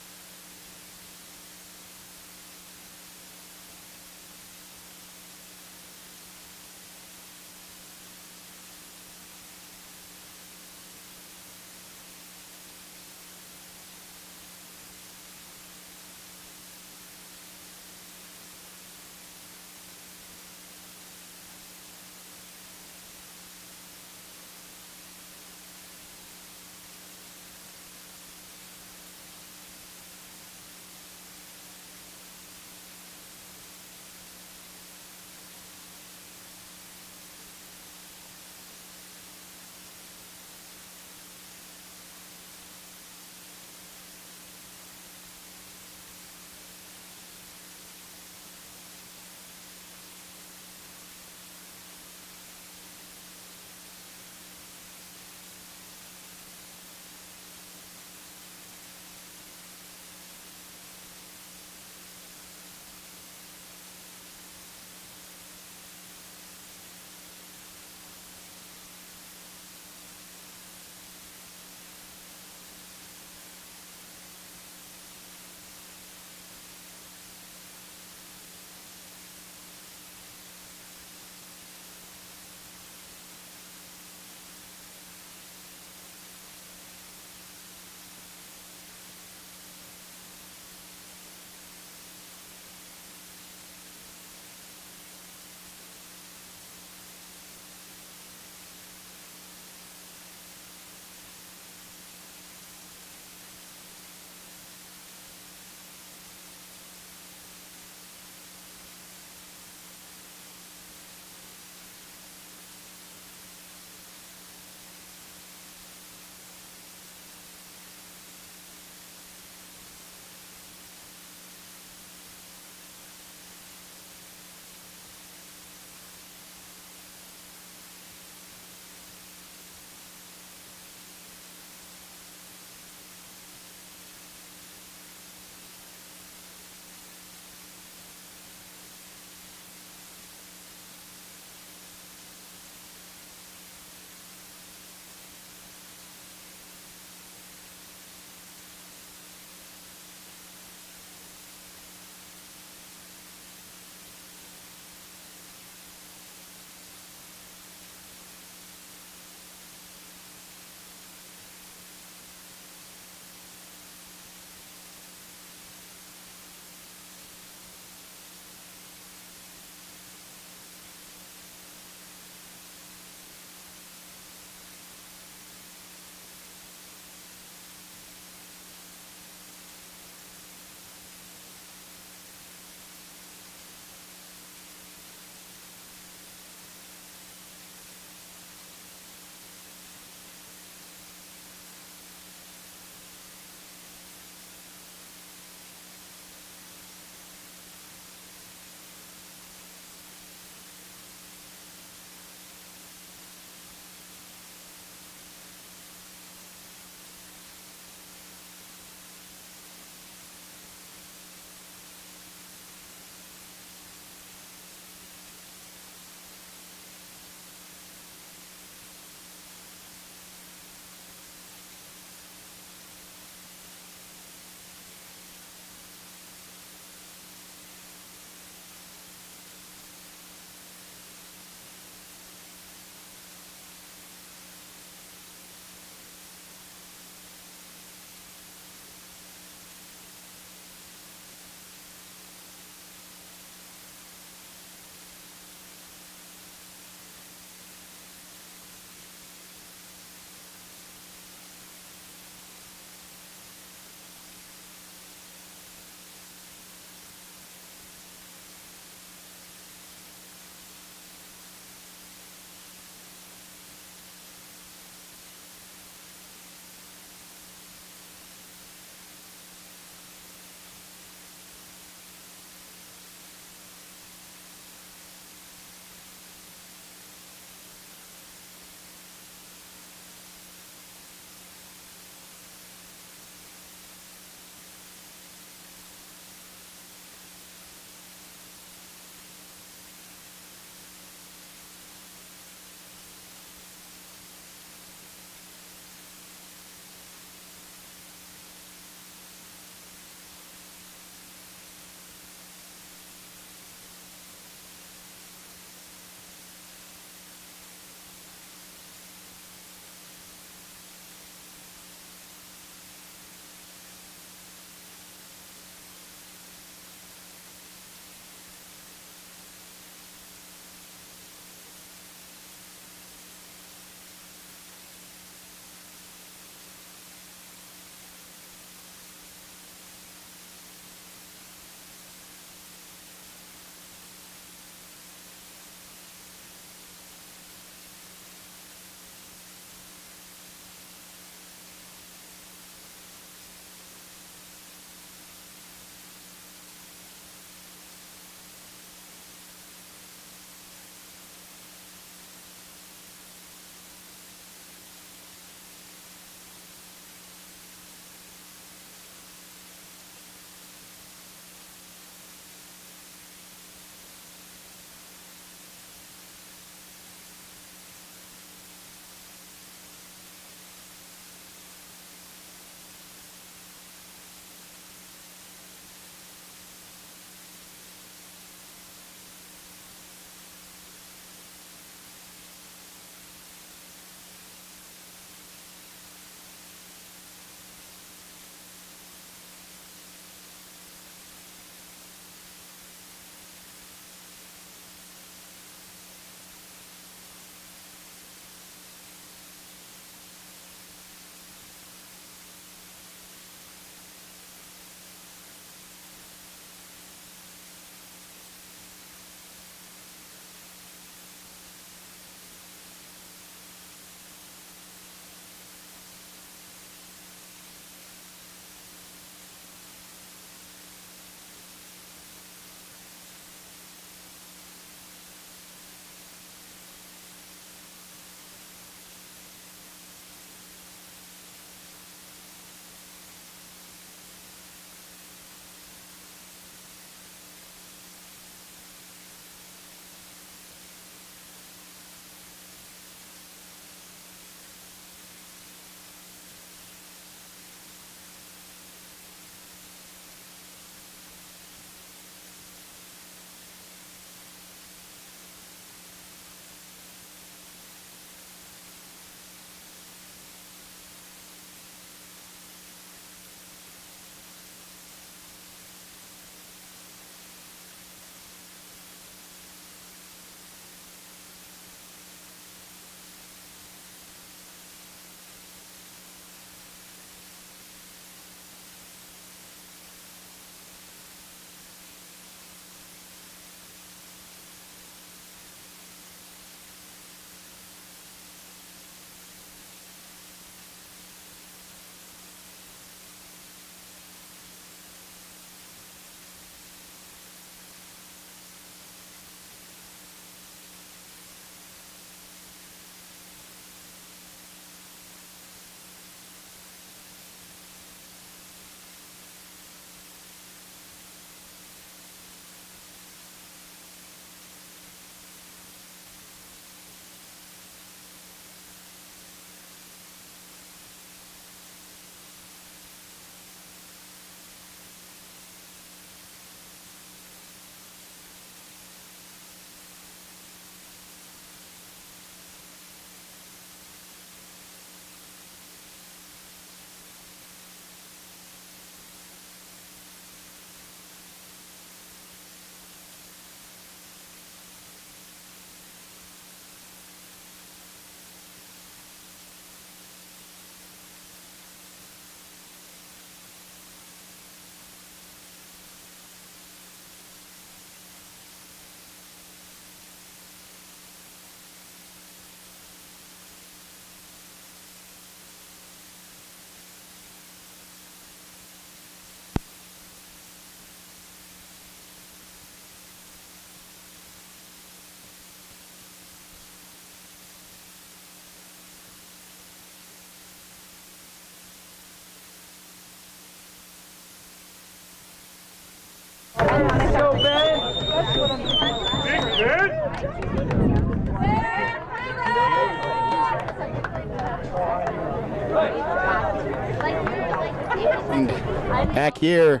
Back here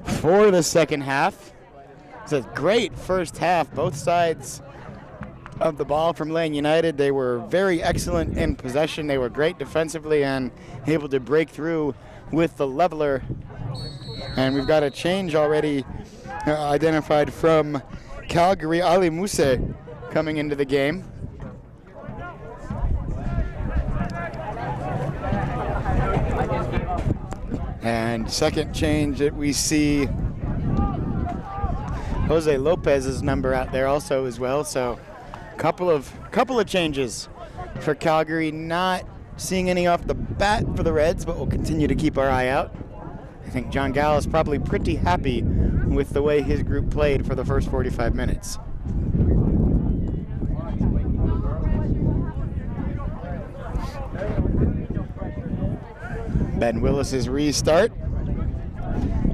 for the second half. It's a great first half. Both sides of the ball from Lane United. They were very excellent in possession. They were great defensively and able to break through with the leveler. And we've got a change already identified from Calgary. Ali Muse coming into the game. And second change that we see Jose Lopez's number out there also as well. So couple of changes for Calgary. Not seeing any off the bat for the Reds, but we'll continue to keep our eye out. I think John Gall is probably pretty happy with the way his group played for the first 45 minutes. Ben Willis's restart.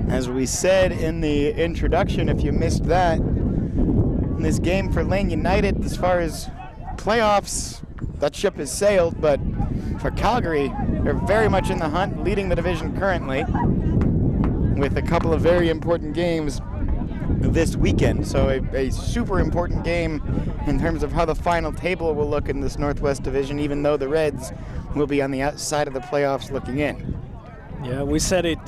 As we said in the introduction, if you missed that, in this game for Lane United, as far as playoffs, that ship has sailed, but for Calgary, they're very much in the hunt, leading the division currently, with a couple of very important games this weekend. So a super important game in terms of how the final table will look in this Northwest Division, even though the Reds will be on the outside of the playoffs looking in. Yeah, we said it.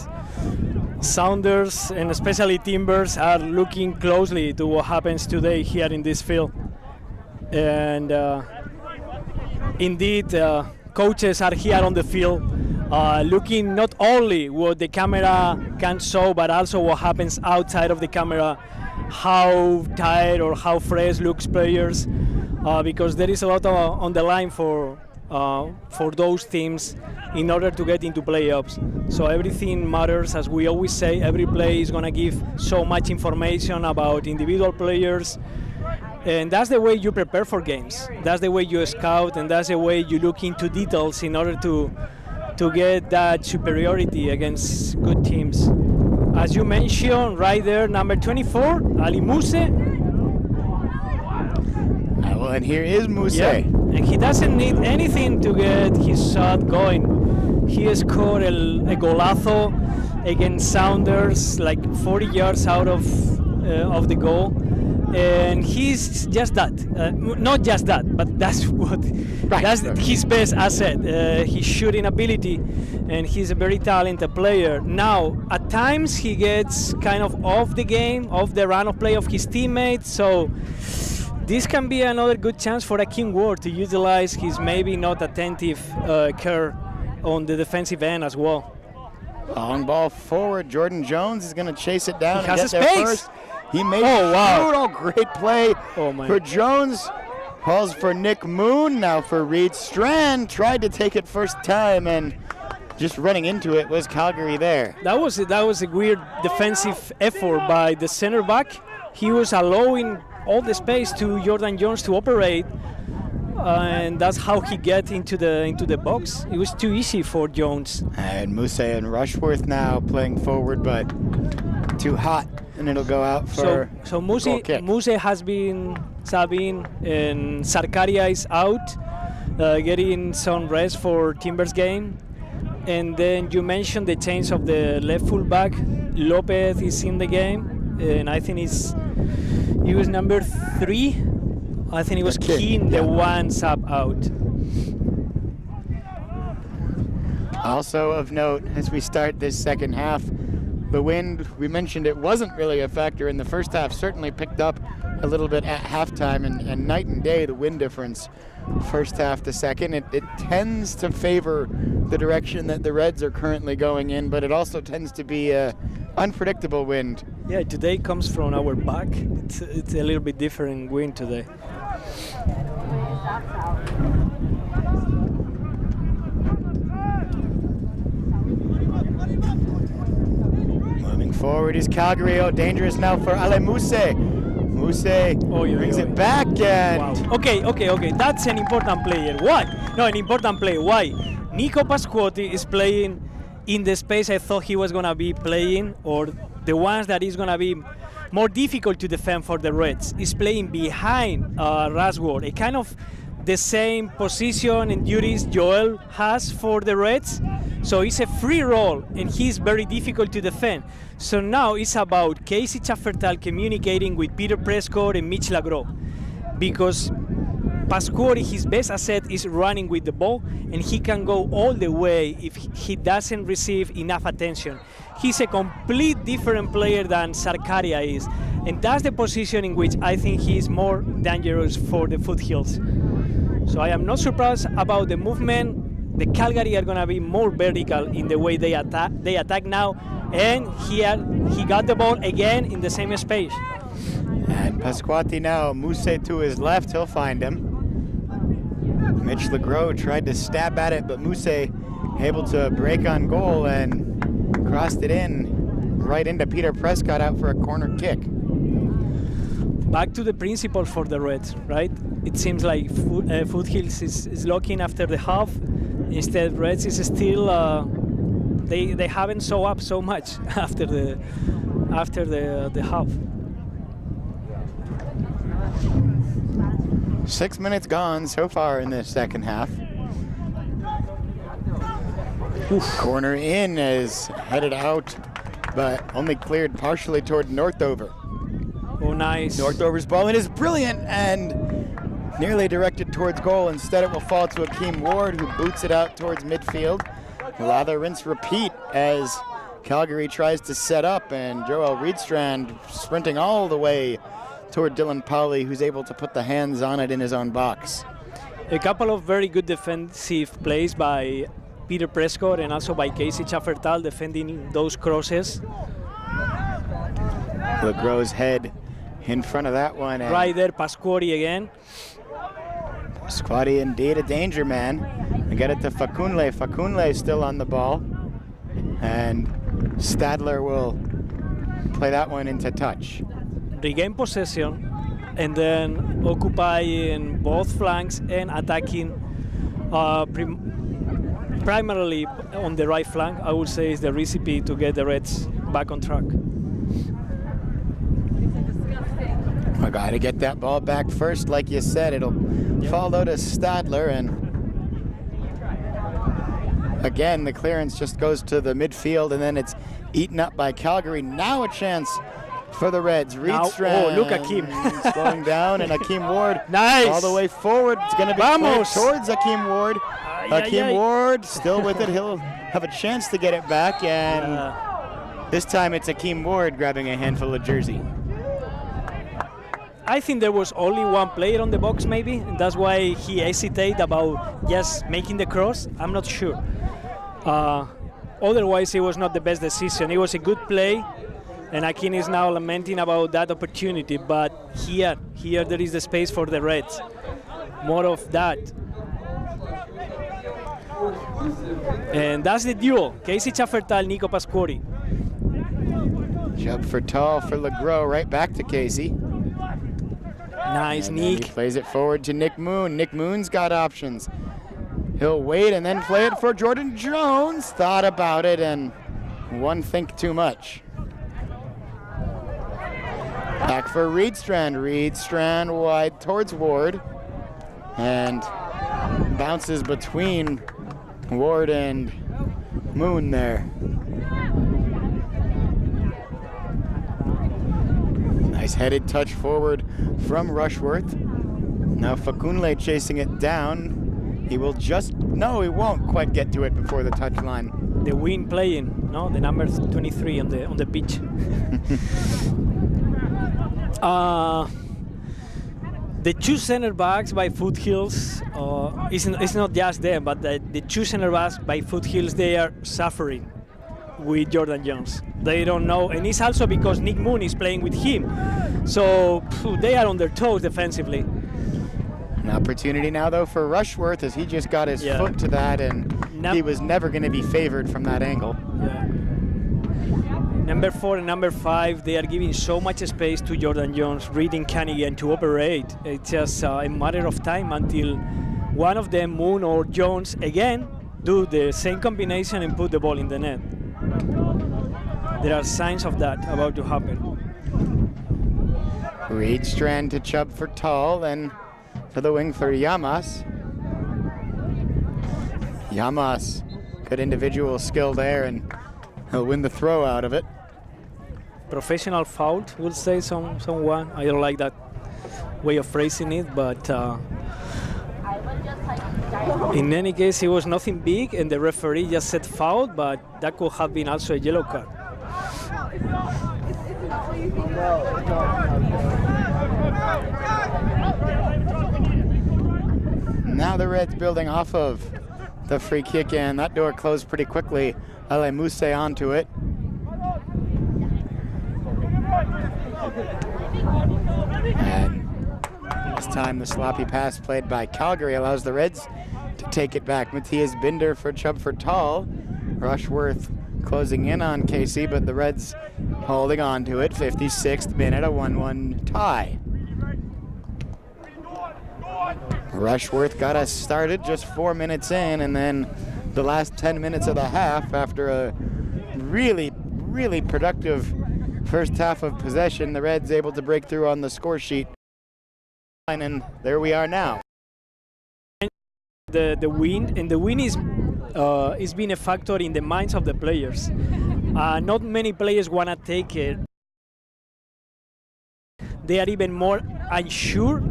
Sounders and especially Timbers are looking closely to what happens today here in this field. And indeed, coaches are here on the field looking not only what the camera can show, but also what happens outside of the camera, how tired or how fresh looks players, because there is a lot on the line for those teams in order to get into playoffs. So everything matters. As we always say, every play is going to give so much information about individual players, and that's the way you prepare for games. That's the way you scout, and that's the way you look into details in order to get that superiority against good teams. As you mentioned right there, number 24, Ali Muse. Well, and here is Muse. Yeah. And he doesn't need anything to get his shot going. He scored a golazo against Sounders, like 40 yards out of the goal. And he's just that. Not just that, but that's what that's his best asset. His shooting ability, and he's a very talented player. Now, at times he gets kind of off the game, off the run of play of his teammates. So this can be another good chance for Akeem Ward to utilize his maybe not attentive care on the defensive end as well. Long ball forward. Jordan Jones is going to chase it down He and has get a there space. first. He made wow. Great play for Jones. Calls for Nick Moon. Now for Reed Strand. Tried to take it first time, and just running into it was Calgary there. That was a weird defensive effort by the center back. He was allowing all the space to Jordan Jones to operate, and that's how he get into the box. It was too easy for Jones. And Muse and Rushworth now playing forward, but too hot, and it'll go out for so Muse has been subbing, and Sarkaria is out, getting some rest for Timbers game. And then you mentioned the change of the left fullback. Lopez is in the game, and I think he was number 3. I think it was Keane, the one sub out. Also of note, as we start this second half, the wind, we mentioned it wasn't really a factor in the first half, certainly picked up a little bit at halftime, and night and day the wind difference first half to second. It tends to favor the direction that the Reds are currently going in, but it also tends to be a unpredictable wind. Yeah, today comes from our back. It's a little bit different wind today. Moving forward is Calgary. Oh, dangerous now for Ale Muse. Muse brings it back, and wow. Okay. That's an important player. Why? No, an important play. Why? Nico Pasquotti is playing in the space I thought he was gonna be playing, or the ones that he's gonna be more difficult to defend for the Reds. He's playing behind Rashworth, a kind of the same position and duties Joel has for the Reds. So it's a free role, and he's very difficult to defend. So now it's about Casey Chaffertal communicating with Peter Prescott and Mitch Lagros, because Pasquori, his best asset is running with the ball, and he can go all the way if he doesn't receive enough attention. He's a complete different player than Sarkaria is, and that's the position in which I think he's more dangerous for the Foothills. So I am not surprised about the movement. The Calgary are going to be more vertical in the way they attack now, and he got the ball again in the same space. And Pasquati now, Mousse to his left, he'll find him. Mitch Lagros tried to stab at it, but Mousse able to break on goal and crossed it in right into Peter Prescott out for a corner kick. Back to the principle for the Reds, right? It seems like Foothills is looking after the half. Instead, Reds is still they haven't show up so much after the half. 6 minutes gone so far in the second half. Corner in is headed out, but only cleared partially toward Northover. Oh, nice. Northover's ball in is brilliant and nearly directed towards goal. Instead, it will fall to Akeem Ward, who boots it out towards midfield. Lather, rinse, repeat as Calgary tries to set up, and Joel Reedstrand sprinting all the way toward Dylan Powley, who's able to put the hands on it in his own box. A couple of very good defensive plays by Peter Prescott and also by Casey Chaffertal defending those crosses. Lagros' head in front of that one. Right there, Pasquori again. Pasquati indeed a danger man. I get it to Facunle. Facunle still on the ball. And Stadler will play that one into touch. Regain possession and then occupying both flanks and attacking primarily on the right flank, I would say, is the recipe to get the Reds back on track. I got to get that ball back first. Like you said, it'll fall out to Stadler, and again, the clearance just goes to the midfield, and then it's eaten up by Calgary. Now a chance for the Reds. Reedstrand. Oh, look, Akeem. Slowing down, and Akeem Ward nice. All the way forward. It's going to be towards Akeem Ward. Akeem Ward still with it. He'll have a chance to get it back, and this time it's Akeem Ward grabbing a handful of jersey. I think there was only one player on the box, maybe, and that's why he hesitated about just making the cross. I'm not sure. Otherwise, it was not the best decision. It was a good play, and Akin is now lamenting about that opportunity. But here there is the space for the Reds. More of that. And that's the duel. Casey Chaffertal, Nico Pasquori. Jump for tall for Lagros, right back to Casey. Nice, and Nick. He plays it forward to Nick Moon. Nick Moon's got options. He'll wait and then play it for Jordan Jones. Thought about it and one think too much. Back for Reedstrand. Reedstrand wide towards Ward. And bounces between Ward and Moon there. Nice headed touch forward from Rushworth. Now Facunle chasing it down. He will no, he won't quite get to it before the touch line. The wing playing, no, the number 23 on the pitch. The two center backs by Foothills, it's not just them, but the two center backs by Foothills, they are suffering with Jordan Jones. They don't know, and it's also because Nick Moon is playing with him. So they are on their toes defensively. An opportunity now, though, for Rushworth, as he just got his foot to that, and he was never going to be favored from that angle. Yeah. Number 4 and number 5, they are giving so much space to Jordan Jones, Reed and Cunningham to operate. It's just a matter of time until one of them, Moon or Jones, again, do the same combination and put the ball in the net. There are signs of that about to happen. Reedstrand to Chubb for Tall, then to the wing for Llamas. Llamas, good individual skill there, and he'll win the throw out of it. Professional foul, will say someone. I don't like that way of phrasing it, but in any case, it was nothing big, and the referee just said foul, but that could have been also a yellow card. Now the Reds building off of the free kick, and that door closed pretty quickly. Ale Muse onto it. And this time the sloppy pass played by Calgary allows the Reds to take it back. Matthias Binder for Chubb for Tall. Rushworth closing in on Casey, but the Reds holding on to it. 56th minute, a 1-1 tie. Rushworth got us started just 4 minutes in, and then the last 10 minutes of the half, after a really productive first half of possession, the Reds able to break through on the score sheet. And there we are now. The win, and the win is been a factor in the minds of the players. Not many players want to take it. They are even more unsure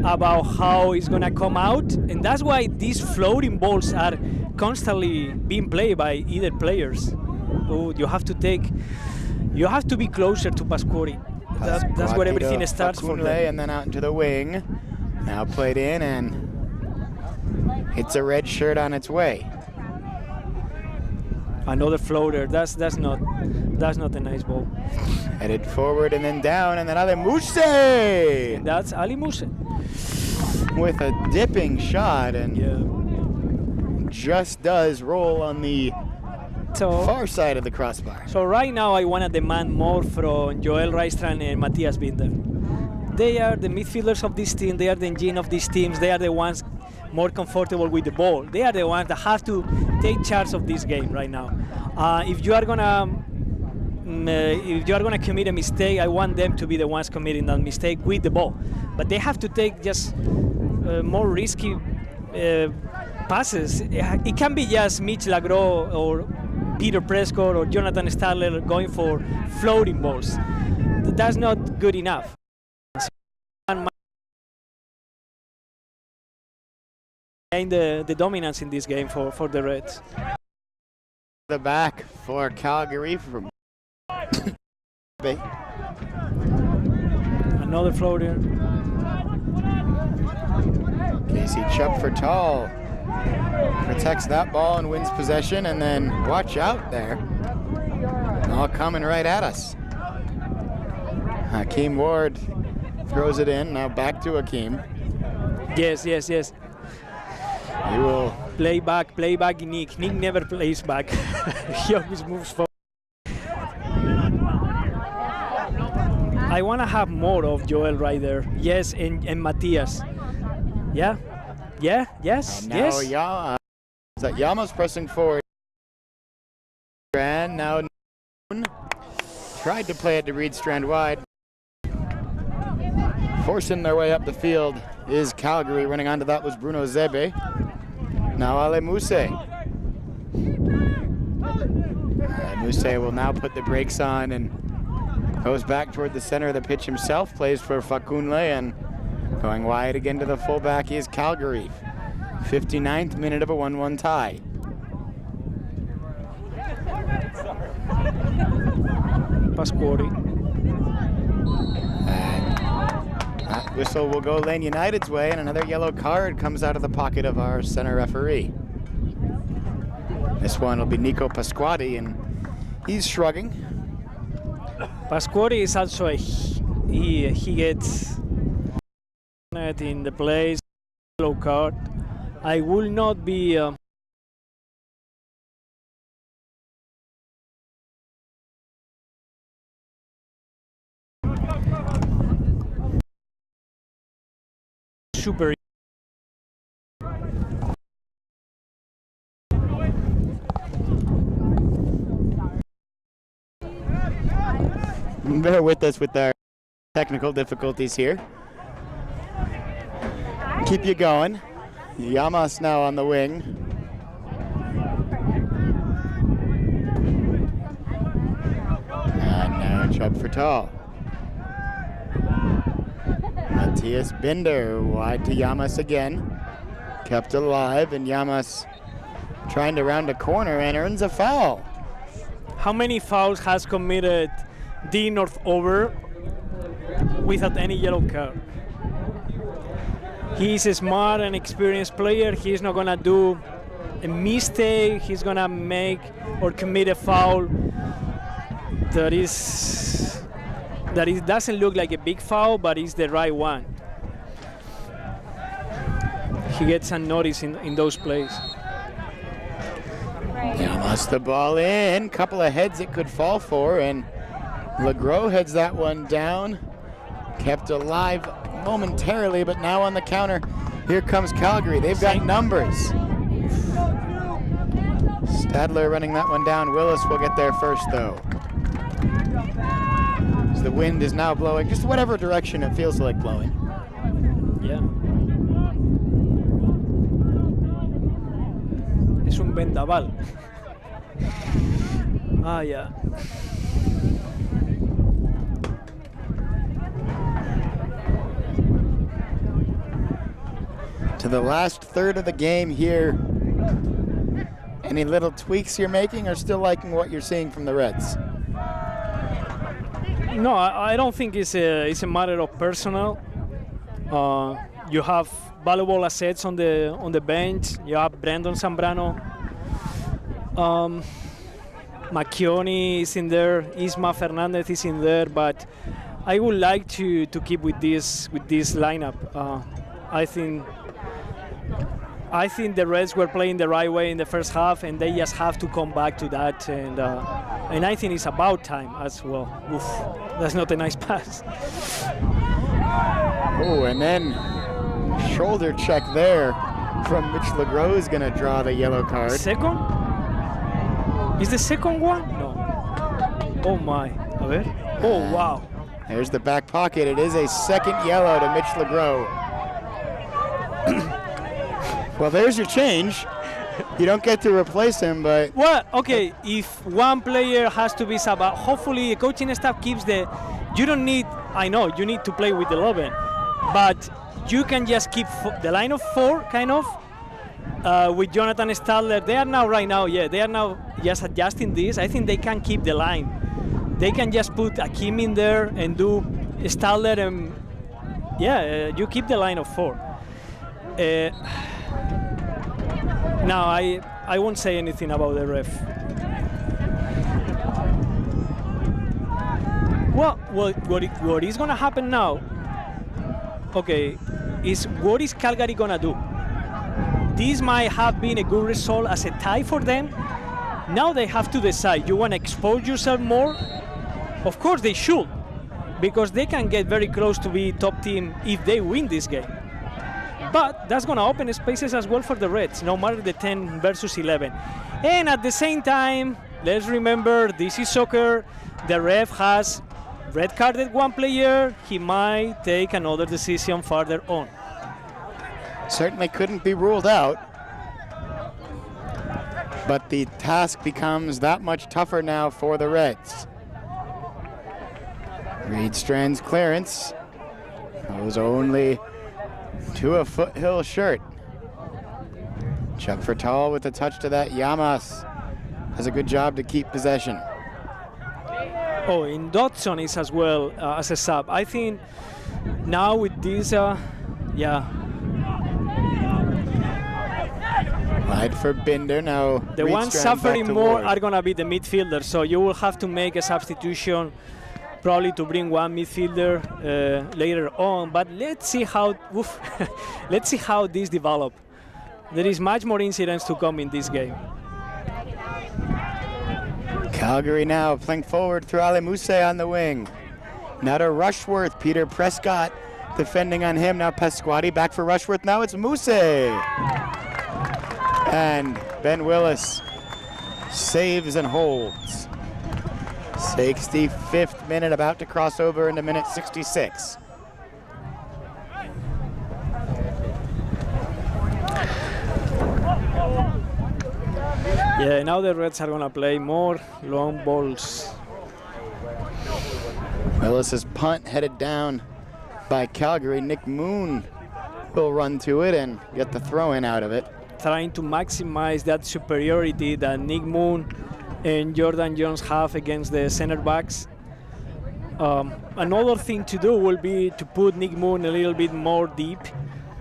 about how it's going to come out, and that's why these floating balls are constantly being played by either players. So you have to be closer to Pasquori. That's where everything starts for them. And then out into the wing. Now played in, and it's a red shirt on its way. Another floater. That's not a nice ball. Headed forward and then down, and then Ale Muse! And that's Ali Muse with a dipping shot, and just does roll on the far side of the crossbar. So right now I want to demand more from Joel Rystran and Matthias Binder. They are the midfielders of this team. They are the engine of these teams. They are the ones more comfortable with the ball. They are the ones that have to take charge of this game right now. If you are gonna commit a mistake, I want them to be the ones committing that mistake with the ball. But they have to take just more risky passes. It can be just Mitch Lagro or Peter Prescott or Jonathan Stadler going for floating balls. That's not good enough. And the dominance in this game for the Reds. The back for Calgary from another floater. Casey Chubb for Tall. Protects that ball and wins possession, and then watch out there. All coming right at us. Hakeem Ward throws it in, now back to Hakeem. Yes. He will play back, Nick. Nick never plays back. He always moves forward. I want to have more of Joel right there. Yes, and Matthias. Yes. Yama's pressing forward. And now tried to play it to Reedstrand wide. Forcing their way up the field is Calgary. Running onto that was Bruno Zebe. Now Ale Muse. Ale Muse will now put the brakes on and goes back toward the center of the pitch himself. Plays for Facunle, and going wide again to the fullback is Calgary. 59th minute of a 1-1 tie. Pasquori. That whistle will go Lane United's way, and another yellow card comes out of the pocket of our center referee. This one will be Nico Pasquati, and he's shrugging. Pasquori is also he gets in the place, yellow card. I will not be super. Bear with us with our technical difficulties here. Keep you going. Llamas now on the wing. And now Chub for tall. Matthias Binder wide to Llamas again. Kept alive, and Llamas trying to round a corner and earns a foul. How many fouls has committed D Northover without any yellow card? He's a smart and experienced player. He's not gonna do a mistake. He's gonna make or commit a foul that it doesn't look like a big foul, but it's the right one. He gets unnoticed in those plays. Llamas the ball in. Couple of heads it could fall for, and LeGros heads that one down. Kept alive momentarily, but now on the counter, here comes Calgary. They've got numbers. Stadler running that one down. Willis will get there first, though. As the wind is now blowing, just whatever direction it feels like blowing. Yeah. Es un vendaval. Ah, yeah. To the last third of the game here. Any little tweaks you're making, or still liking what you're seeing from the Reds? No, I don't think it's a matter of personal. You have valuable assets on the bench. You have Brandon Zambrano. Macchioni is in there. Isma Fernandez is in there. But I would like to keep with this lineup. I think the Reds were playing the right way in the first half, and they just have to come back to that. And I think it's about time as well. Oof, that's not a nice pass. Oh, and then shoulder check there from Mitch LeGros is going to draw the yellow card. Second? Is the second one? No. Oh my. A ver. Oh wow. There's the back pocket. It is a second yellow to Mitch LeGros. Well, there's your change. You don't get to replace him, but... Well, okay, if one player has to be sub, hopefully the coaching staff keeps you don't need, I know, you need to play with 11, but you can just keep the line of 4, kind of, with Jonathan Stadler. They are now just adjusting this. I think they can keep the line. They can just put Akim in there and do Stadler, and you keep the line of 4. Now, I won't say anything about the ref. Well, what is going to happen now, okay, is what is Calgary going to do? This might have been a good result as a tie for them. Now they have to decide, you want to expose yourself more? Of course they should, because they can get very close to be top team if they win this game. But that's going to open spaces as well for the Reds, no matter the 10 versus 11. And at the same time, let's remember, this is soccer. The ref has red carded one player. He might take another decision further on. Certainly couldn't be ruled out. But the task becomes that much tougher now for the Reds. Reed Strand's clearance goes only to a Foothill shirt. Chuck Fertal with a touch to that. Llamas does a good job to keep possession. Oh, in Dodson is as well as a sub. I think now with this, Wide for Binder now. The ones suffering more are going to be the midfielders, so you will have to make a substitution probably to bring one midfielder later on. But let's see how let's see how this develops. There is much more incidents to come in this game. Calgary now playing forward through Ali Muse on the wing. Now to Rushworth. Peter Prescott defending on him. Now Pasquati back for Rushworth. Now it's Muse. And Ben Willis saves and holds. 65th minute, about to cross over into minute 66. Yeah, now the Reds are going to play more long balls. Willis's punt headed down by Calgary. Nick Moon will run to it and get the throw in out of it. Trying to maximize that superiority that Nick Moon and Jordan Jones have against the center backs. Another thing to do will be to put Nick Moon a little bit more deep,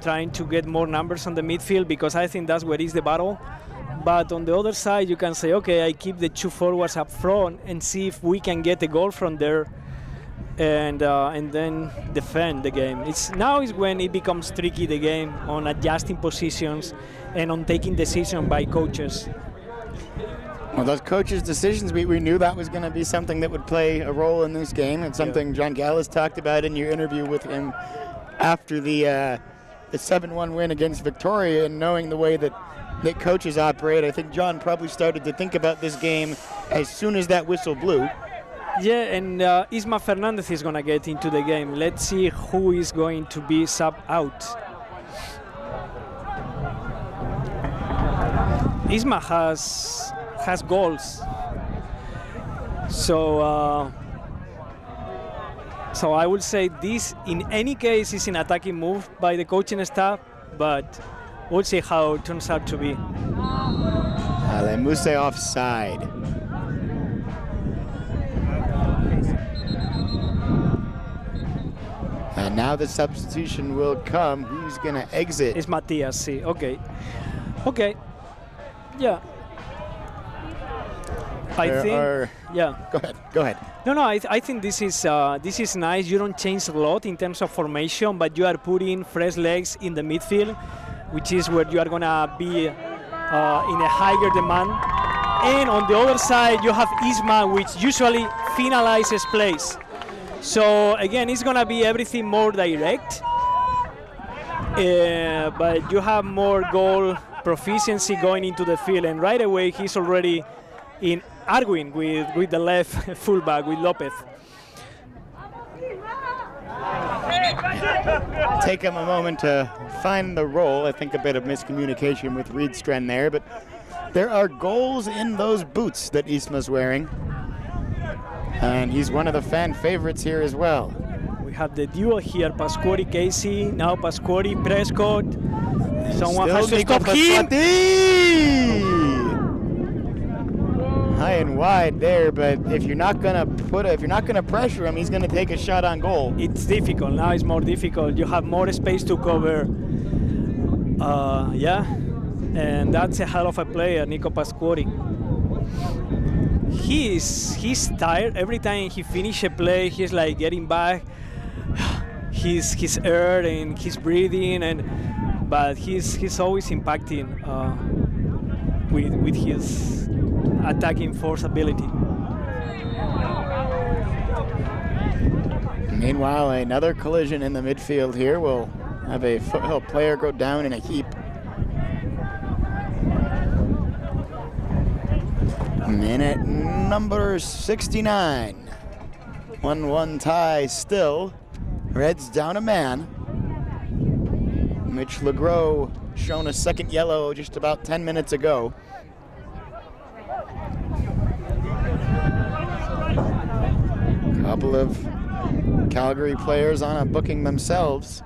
trying to get more numbers on the midfield, because I think that's where is the battle. But on the other side, you can say, okay, I keep the two forwards up front and see if we can get a goal from there, and then defend the game. Now is when it becomes tricky, the game, on adjusting positions and on taking decisions by coaches. Well, those coaches' decisions, we knew that was going to be something that would play a role in this game. It's something John Gallis talked about in your interview with him after the 7-1 win against Victoria, and knowing the way that coaches operate. I think John probably started to think about this game as soon as that whistle blew. Yeah, and Isma Fernandez is going to get into the game. Let's see who is going to be sub out. Isma has goals. So I would say this, in any case, is an attacking move by the coaching staff, but we'll see how it turns out to be. Alemuse offside. And now the substitution will come. Who's going to exit? It's Matias, see. Okay. Okay. Yeah. Yeah. Go ahead. No. I think this is nice. You don't change a lot in terms of formation, but you are putting fresh legs in the midfield, which is where you are gonna be in a higher demand. And on the other side, you have Isma, which usually finalizes plays. So again, it's gonna be everything more direct, but you have more goal proficiency going into the field, and right away he's already in arguing with the left fullback, with Lopez. Take him a moment to find the role. I think a bit of miscommunication with Reedstrand there, but there are goals in those boots that Isma's wearing, and he's one of the fan favorites here as well. We have the duo here, Pasquori Casey, now Pasquori Prescott. Someone has to stop him. High and wide there, but if you're not gonna pressure him, he's gonna take a shot on goal. It's difficult. Now it's more difficult. You have more space to cover. Yeah, and that's a hell of a player, Nico Pasquori. He's tired. Every time he finishes a play, he's like getting back his air and his breathing, but he's always impacting with his attacking force ability. Meanwhile, another collision in the midfield here will have a Foothill player go down in a heap. Minute number 69. 1-1 tie still. Reds down a man. Mitch LeGros shown a second yellow just about 10 minutes ago. Couple of Calgary players on a booking themselves.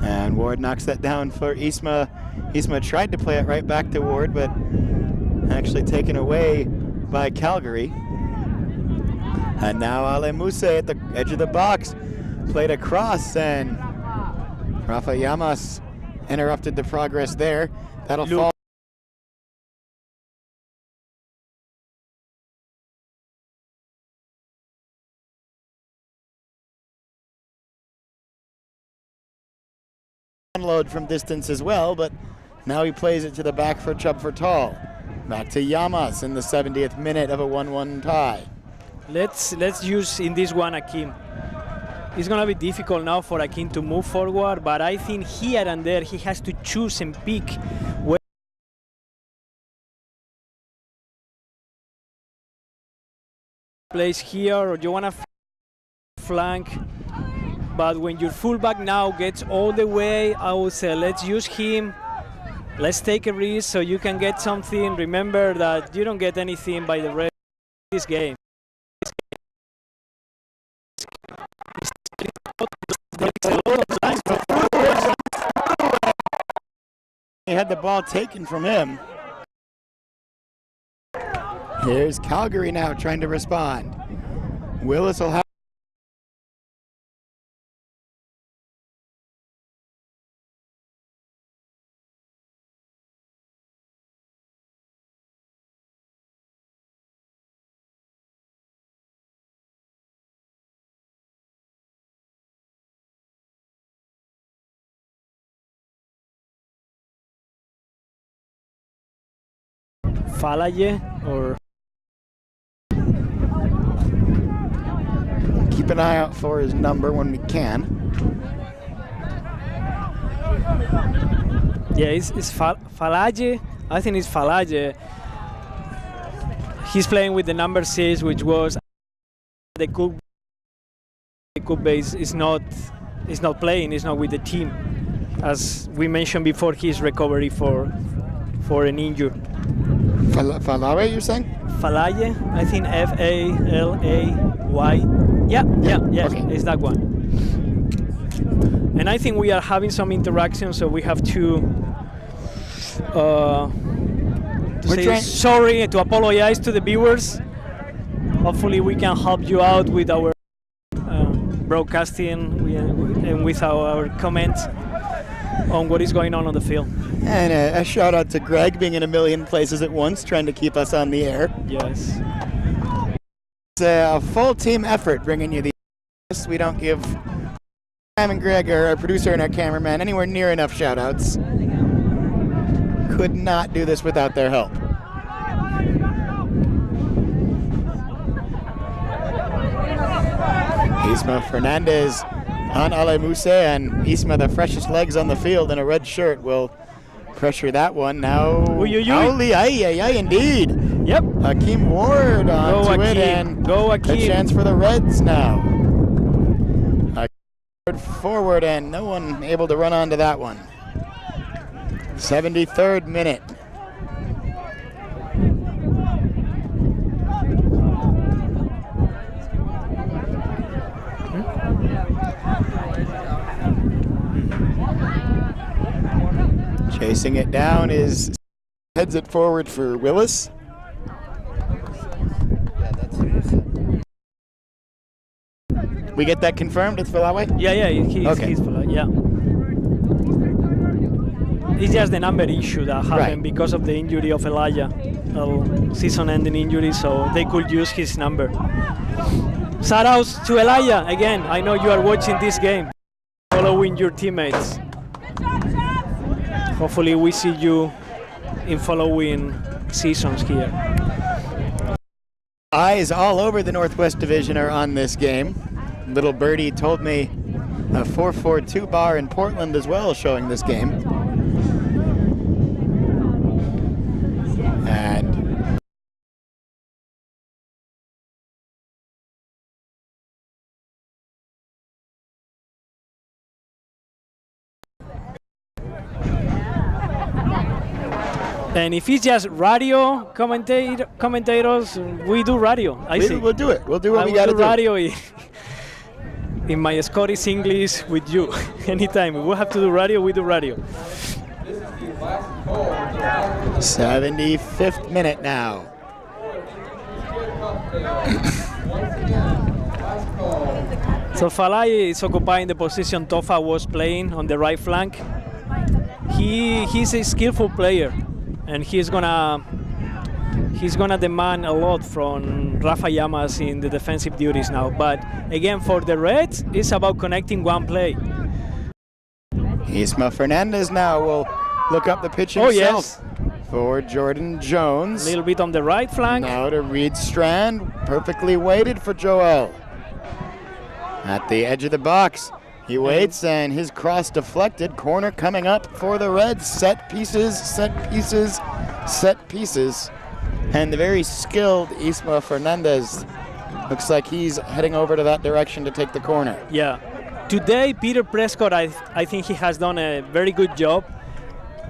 And Ward knocks that down for Isma. Isma tried to play it right back to Ward, but actually taken away by Calgary. And now Alemuse at the edge of the box. Played across, and Rafa Llamas interrupted the progress there. That'll fall. Unload from distance as well, but now he plays it to the back for Chubb for Tall. Back to Llamas in the 70th minute of a 1-1 tie. Let's use in this one Akim. It's going to be difficult now for Akim to move forward, but I think here and there he has to choose and pick where plays here or you want to flank. But when your fullback now gets all the way, I would say let's use him. Let's take a risk so you can get something. Remember that you don't get anything by the rest of this game. He had the ball taken from him. Here's Calgary now trying to respond. Willis will have. Falaye or Keep an eye out for his number when we can. yeah, it's Falaye. I think it's Falaye. He's playing with the number 6, which was the Cook. The Cook base is not playing. Is not with the team, as we mentioned before. His recovery for an injury. Falawe, you're saying? Falaye, I think F-A-L-A-Y. Yeah, yes, okay. It's that one. And I think we are having some interaction, so we have to say sorry and to apologize to the viewers. Hopefully we can help you out with our broadcasting and with our comments on what is going on the field. And a shout out to Greg being in a million places at once, trying to keep us on the air. Yes. It's a full team effort bringing you these. We don't give Sam and Greg, our producer and our cameraman, anywhere near enough shout outs. Could not do this without their help. Isma Fernandez on Ale Muse, and Isma, the freshest legs on the field in a red shirt, will pressure that one. Now, indeed. Yep. Hakeem Ward onto it, and Go a Hakeem. chance for the Reds now. Hakeem forward, and no one able to run onto that one. 73rd minute. Chasing it down is heads it forward for Willis. We get that confirmed? It's Falawe? Yeah, he's Okay. Falaye, yeah. It's just the number issue that happened Right. because of the injury of Elijah, season-ending injury, so they could use his number. Shout-outs to Elijah again. I know you are watching this game, following your teammates. Hopefully we see you in following seasons here. Eyes all over the Northwest Division are on this game. Little Birdie told me a 442 bar in Portland as well showing this game. And And if it's just radio commentators, we do radio. we'll do it. We'll do what I we will got to do do. radio in my Scottish English with you. Anytime we have to do radio, we do radio. 75th minute now. So Falaye is occupying the position Tofa was playing on the right flank. He's a skillful player, and he's gonna demand a lot from Rafa Llamas in the defensive duties now. But again, for the Reds, it's about connecting one play. Isma Fernandez now will look up the pitch himself for Jordan Jones. A little bit on the right flank. Now to Reed Strand, perfectly weighted for Joel. At the edge of the box, he waits, and his cross deflected. Corner coming up for the Reds. Set pieces, set pieces, set pieces. And the very skilled Isma Fernandez Looks like he's heading over to that direction to take the corner. Yeah. Today, Peter Prescott, I think he has done a very good job.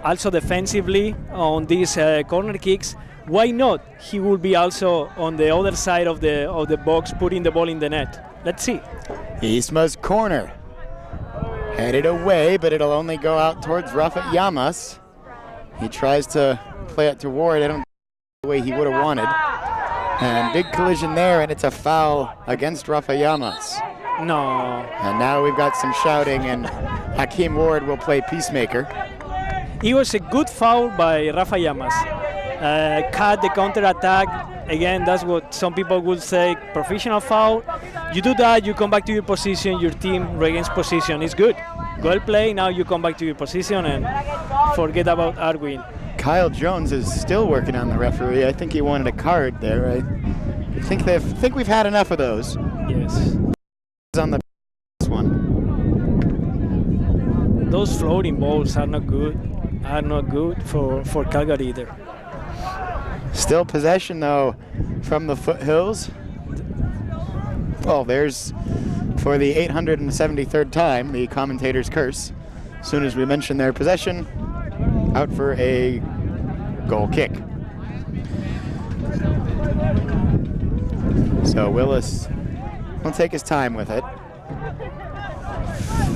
Also defensively on these corner kicks. Why not? He will be also on the other side of the box, putting the ball in the net. Let's see. Isma's corner. Headed away, but it'll only go out towards Rafa Llamas. He tries to play it to Ward. I don't think the way he would have wanted. And big collision there, and it's a foul against Rafa Llamas. No. And now we've got some shouting, and Hakeem Ward will play peacemaker. It was a good foul by Rafa Llamas. Cut the counter-attack. Again, that's what some people would say, professional foul. You do that, you come back to your position, your team regains position. It's good. Well played, now you come back to your position and forget about arguing. Kyle Jones is still working on the referee. I think he wanted a card there. I think we've had enough of those. Yes. On the one. Those floating balls are not good. For Calgary either. Still possession though from the Foothills. Well, there's for the 873rd time the commentator's curse. As soon as we mention their possession, out for a goal kick. So Willis will take his time with it.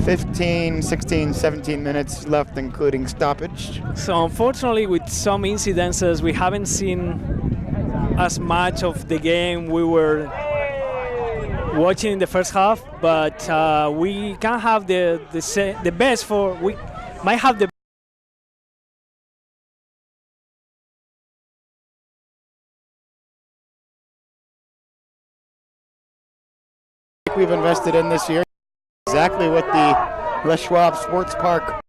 15, 16, 17 minutes left, including stoppage. So unfortunately, with some incidences, we haven't seen as much of the game we were watching in the first half, but we can have the best for, we might have the we've invested in this year. Exactly what the Les Schwab Sports Park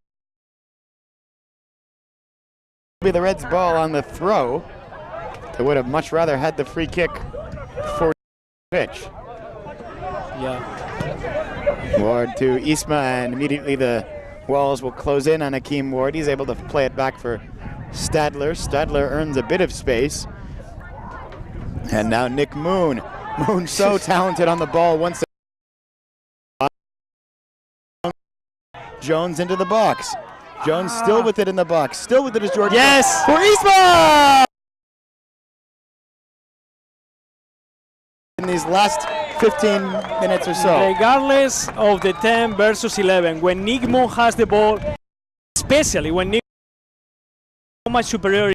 be the Reds' ball on the throw. They would have much rather had the free kick for pitch. Yeah. Ward to Isma, and immediately the walls will close in on Hakeem Ward. He's able to play it back for Stadler. Stadler earns a bit of space. And now Nick Moon. Moon so talented on the ball once. Jones into the box. Jones still with it in the box. Still with it as Jordan. Yes! For Isma! In these last 15 minutes or so. Regardless of the 10 versus 11, when Nick Moon has the ball, especially when Nick has so much superiority,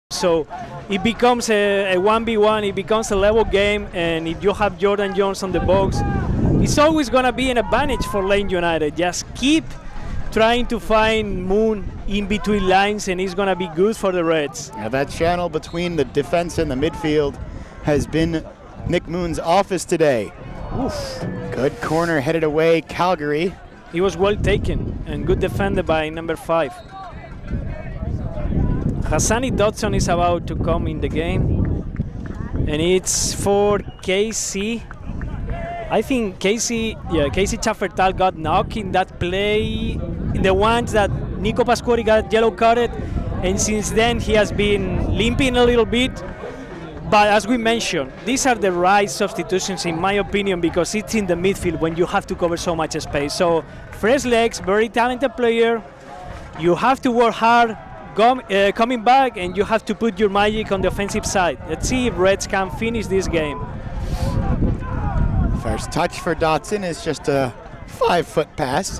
so it becomes a 1v1, it becomes a level game, and if you have Jordan Jones on the box, it's always going to be an advantage for Lane United. Just keep trying to find Moon in between lines, and it's going to be good for the Reds. Now that channel between the defense and the midfield has been Nick Moon's office today. Oof. Good corner headed away, Calgary. He was well taken and good defended by number 5. Hassani Dodson is about to come in the game, and it's for KC. I think Casey Chaffertal got knocked in that play, in the ones that Nico Pasquori got yellow carded, and since then he has been limping a little bit. But as we mentioned, these are the right substitutions in my opinion, because it's in the midfield when you have to cover so much space. So fresh legs, very talented player. You have to work hard coming back, and you have to put your magic on the offensive side. Let's see if Reds can finish this game. First touch for Dotson is just a 5-foot pass.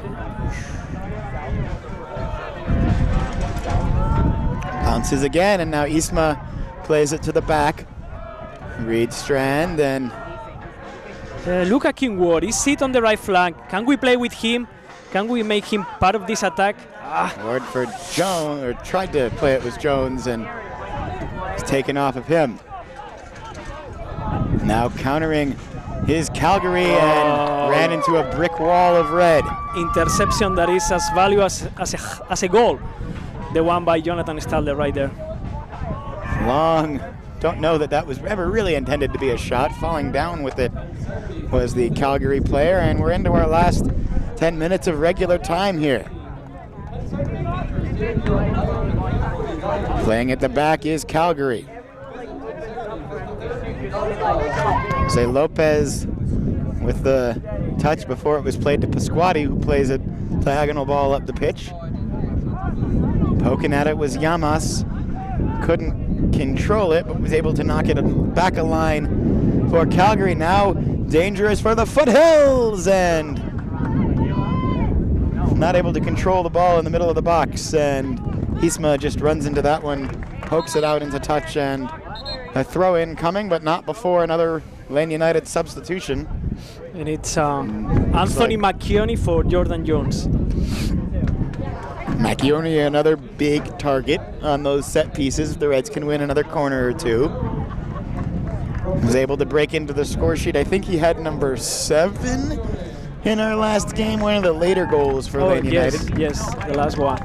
Bounces again, and now Isma plays it to the back. Reed Strand, and look at King Ward. He's sit on the right flank. Can we play with him? Can we make him part of this attack? Ward for Jones, or tried to play it with Jones, and it's taken off of him. Now countering his Calgary, and ran into a brick wall of red. Interception that is as valuable as a goal. The one by Jonathan Stadler right there. Long. Don't know that was ever really intended to be a shot. Falling down with it was the Calgary player, and we're into our last 10 minutes of regular time here. Playing at the back is Calgary. Jose Lopez with the touch before it was played to Pasquati, who plays a diagonal ball up the pitch. Poking at it was Llamas. Couldn't control it, but was able to knock it back a line for Calgary. Now dangerous for the Foothills, and not able to control the ball in the middle of the box, and Isma just runs into that one, pokes it out into touch, and a throw-in coming, but not before another Lane United substitution. And it's Anthony McKeowney for Jordan Jones. McKeowney, another big target on those set pieces. The Reds can win another corner or two. Was able to break into the score sheet. I think he had number 7 in our last game, one of the later goals for Lane United. Yes, the last one.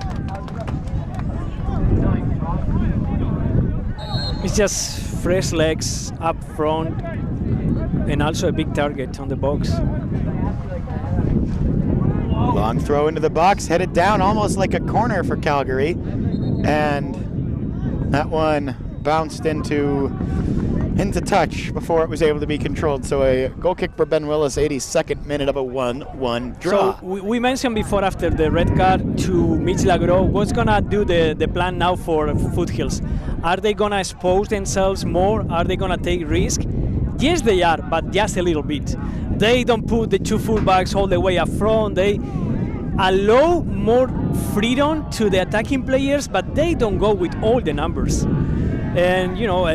It's just fresh legs up front and also a big target on the box. Long throw into the box, headed down almost like a corner for Calgary. And that one bounced into touch before it was able to be controlled. So a goal kick for Ben Willis, 82nd minute of a 1-1 draw. So we mentioned before, after the red card to Mitch Lagro, what's going to do the plan now for Foothills? Are they going to expose themselves more? Are they going to take risk? Yes, they are, but just a little bit. They don't put the 2 fullbacks all the way up front. They allow more freedom to the attacking players, but they don't go with all the numbers. And, you know,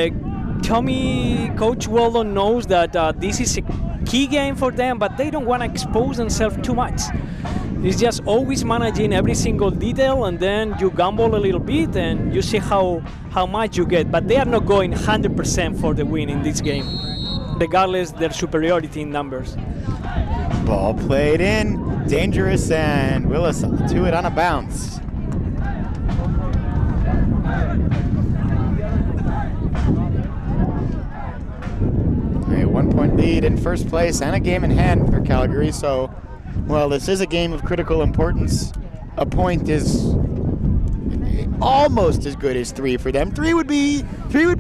Coach Weldon knows that this is a key game for them, but they don't want to expose themselves too much. It's just always managing every single detail, and then you gamble a little bit and you see how much you get. But they are not going 100% for the win in this game, regardless their superiority in numbers. Ball played in, dangerous, and Willis to it on a bounce. A 1-point lead in first place and a game in hand for Calgary. So, well, this is a game of critical importance. A point is almost as good as 3 for them. 3 would be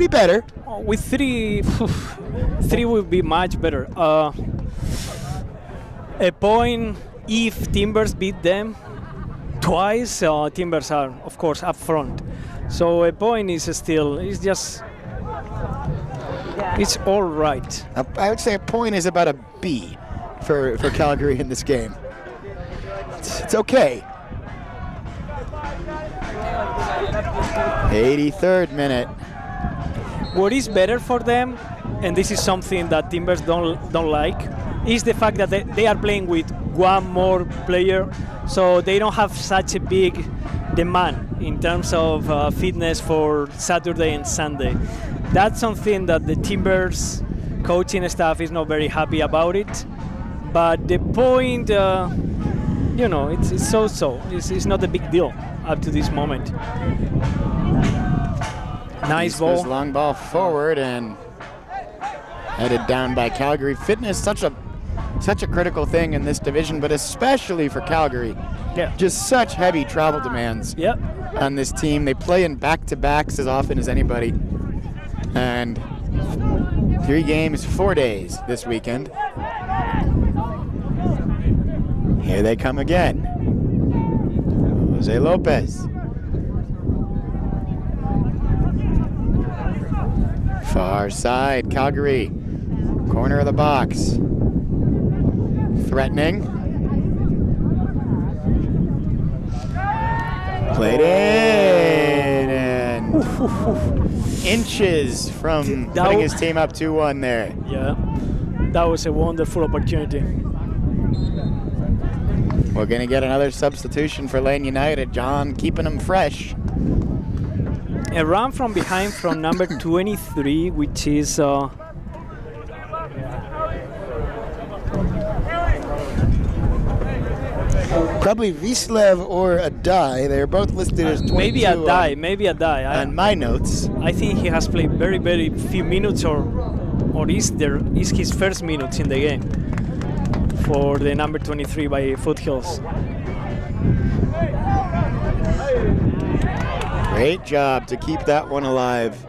better. With 3, 3 would be much better. A point if Timbers beat them twice. Timbers are, of course, up front. So a point is still, it's all right. I would say a point is about a B for Calgary in this game. It's okay. 83rd minute. What is better for them, and this is something that Timbers don't like, is the fact that they are playing with one more player, so they don't have such a big demand in terms of fitness for Saturday and Sunday. That's something that the Timbers coaching staff is not very happy about it. But the point, you know, it's so-so. It's not a big deal up to this moment. Nice ball. Long ball forward and headed down by Calgary. Fitness, such a critical thing in this division, but especially for Calgary. Yeah. Just such heavy travel demands on this team. They play in back-to-backs as often as anybody. And 3 games, 4 days this weekend. Here they come again. Jose Lopez. Far side, Calgary. Corner of the box. Threatening. Played in, and inches from putting his team up 2-1 there. Yeah, that was a wonderful opportunity. We're going to get another substitution for Lane United. John keeping them fresh. A run from behind from number 23, which is probably Vislev or Adai. They're both listed as 22. Maybe a die. On my notes. I think he has played very, very few minutes, or is his first minutes in the game for the number 23 by Foothills. Great job to keep that one alive.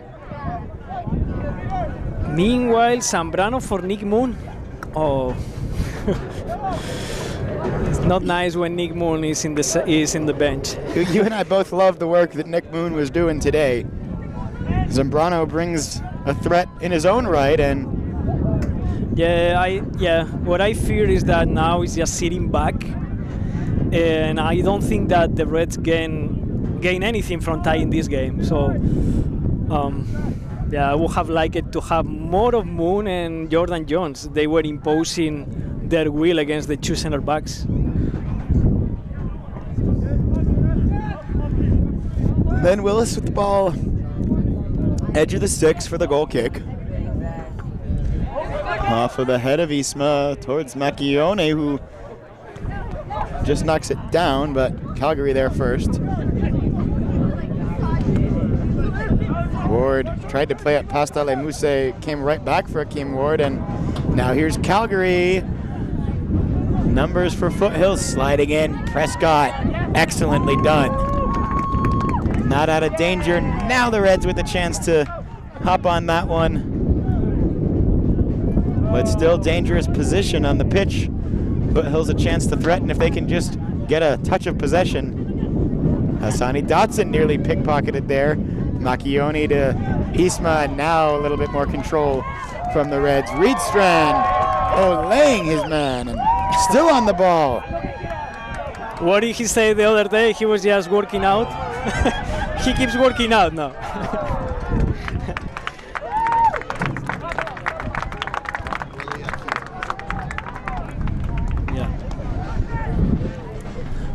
Meanwhile, Zambrano for Nick Moon. Oh, it's not nice when Nick Moon is in the bench. You and I both love the work that Nick Moon was doing today. Zambrano brings a threat in his own right, and what I fear is that now he's just sitting back, and I don't think that the Reds gain anything from tying this game. So I would have liked it to have more of Moon and Jordan Jones. They were imposing their will against the two center backs. then Willis with the ball, edge of the 6 for the goal kick. Off of the head of Isma towards Macchione, who just knocks it down, but Calgary there first. Ward tried to play it past Ale Muse, came right back for Akeem Ward, and now here's Calgary. Numbers for Foothills sliding in. Prescott, excellently done. Not out of danger. Now the Reds with a chance to hop on that one. But still dangerous position on the pitch. Foothills a chance to threaten if they can just get a touch of possession. Hassani Dotson nearly pickpocketed there. Macchione to Isma, and now a little bit more control from the Reds. Reedstrand, laying his man, and still on the ball. What did he say the other day? He was just working out. He keeps working out now.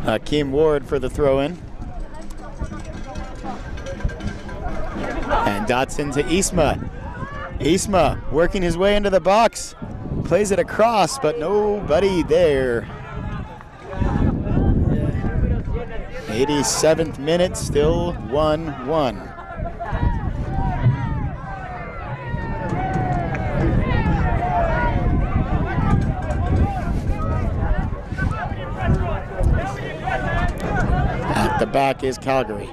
Akeem Ward for the throw-in. And Dotson to Isma. Isma working his way into the box. Plays it across, but nobody there. 87th minute, still 1-1. At the back is Calgary.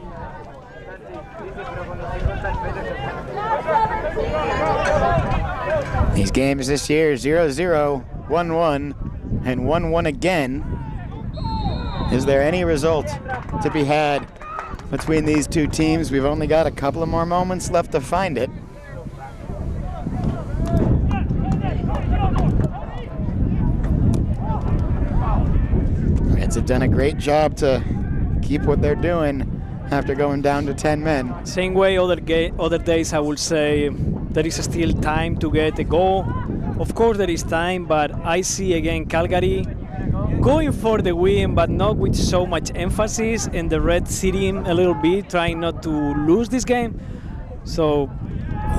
These games this year, 0-0, 1-1, and 1-1 again. Is there any result to be had between these two teams? We've only got a couple of more moments left to find it. Reds have done a great job to keep what they're doing after going down to 10 men. Same way other days, I would say there is still time to get a goal. Of course there is time, but I see again Calgary going for the win, but not with so much emphasis, and the Reds sitting a little bit, trying not to lose this game. So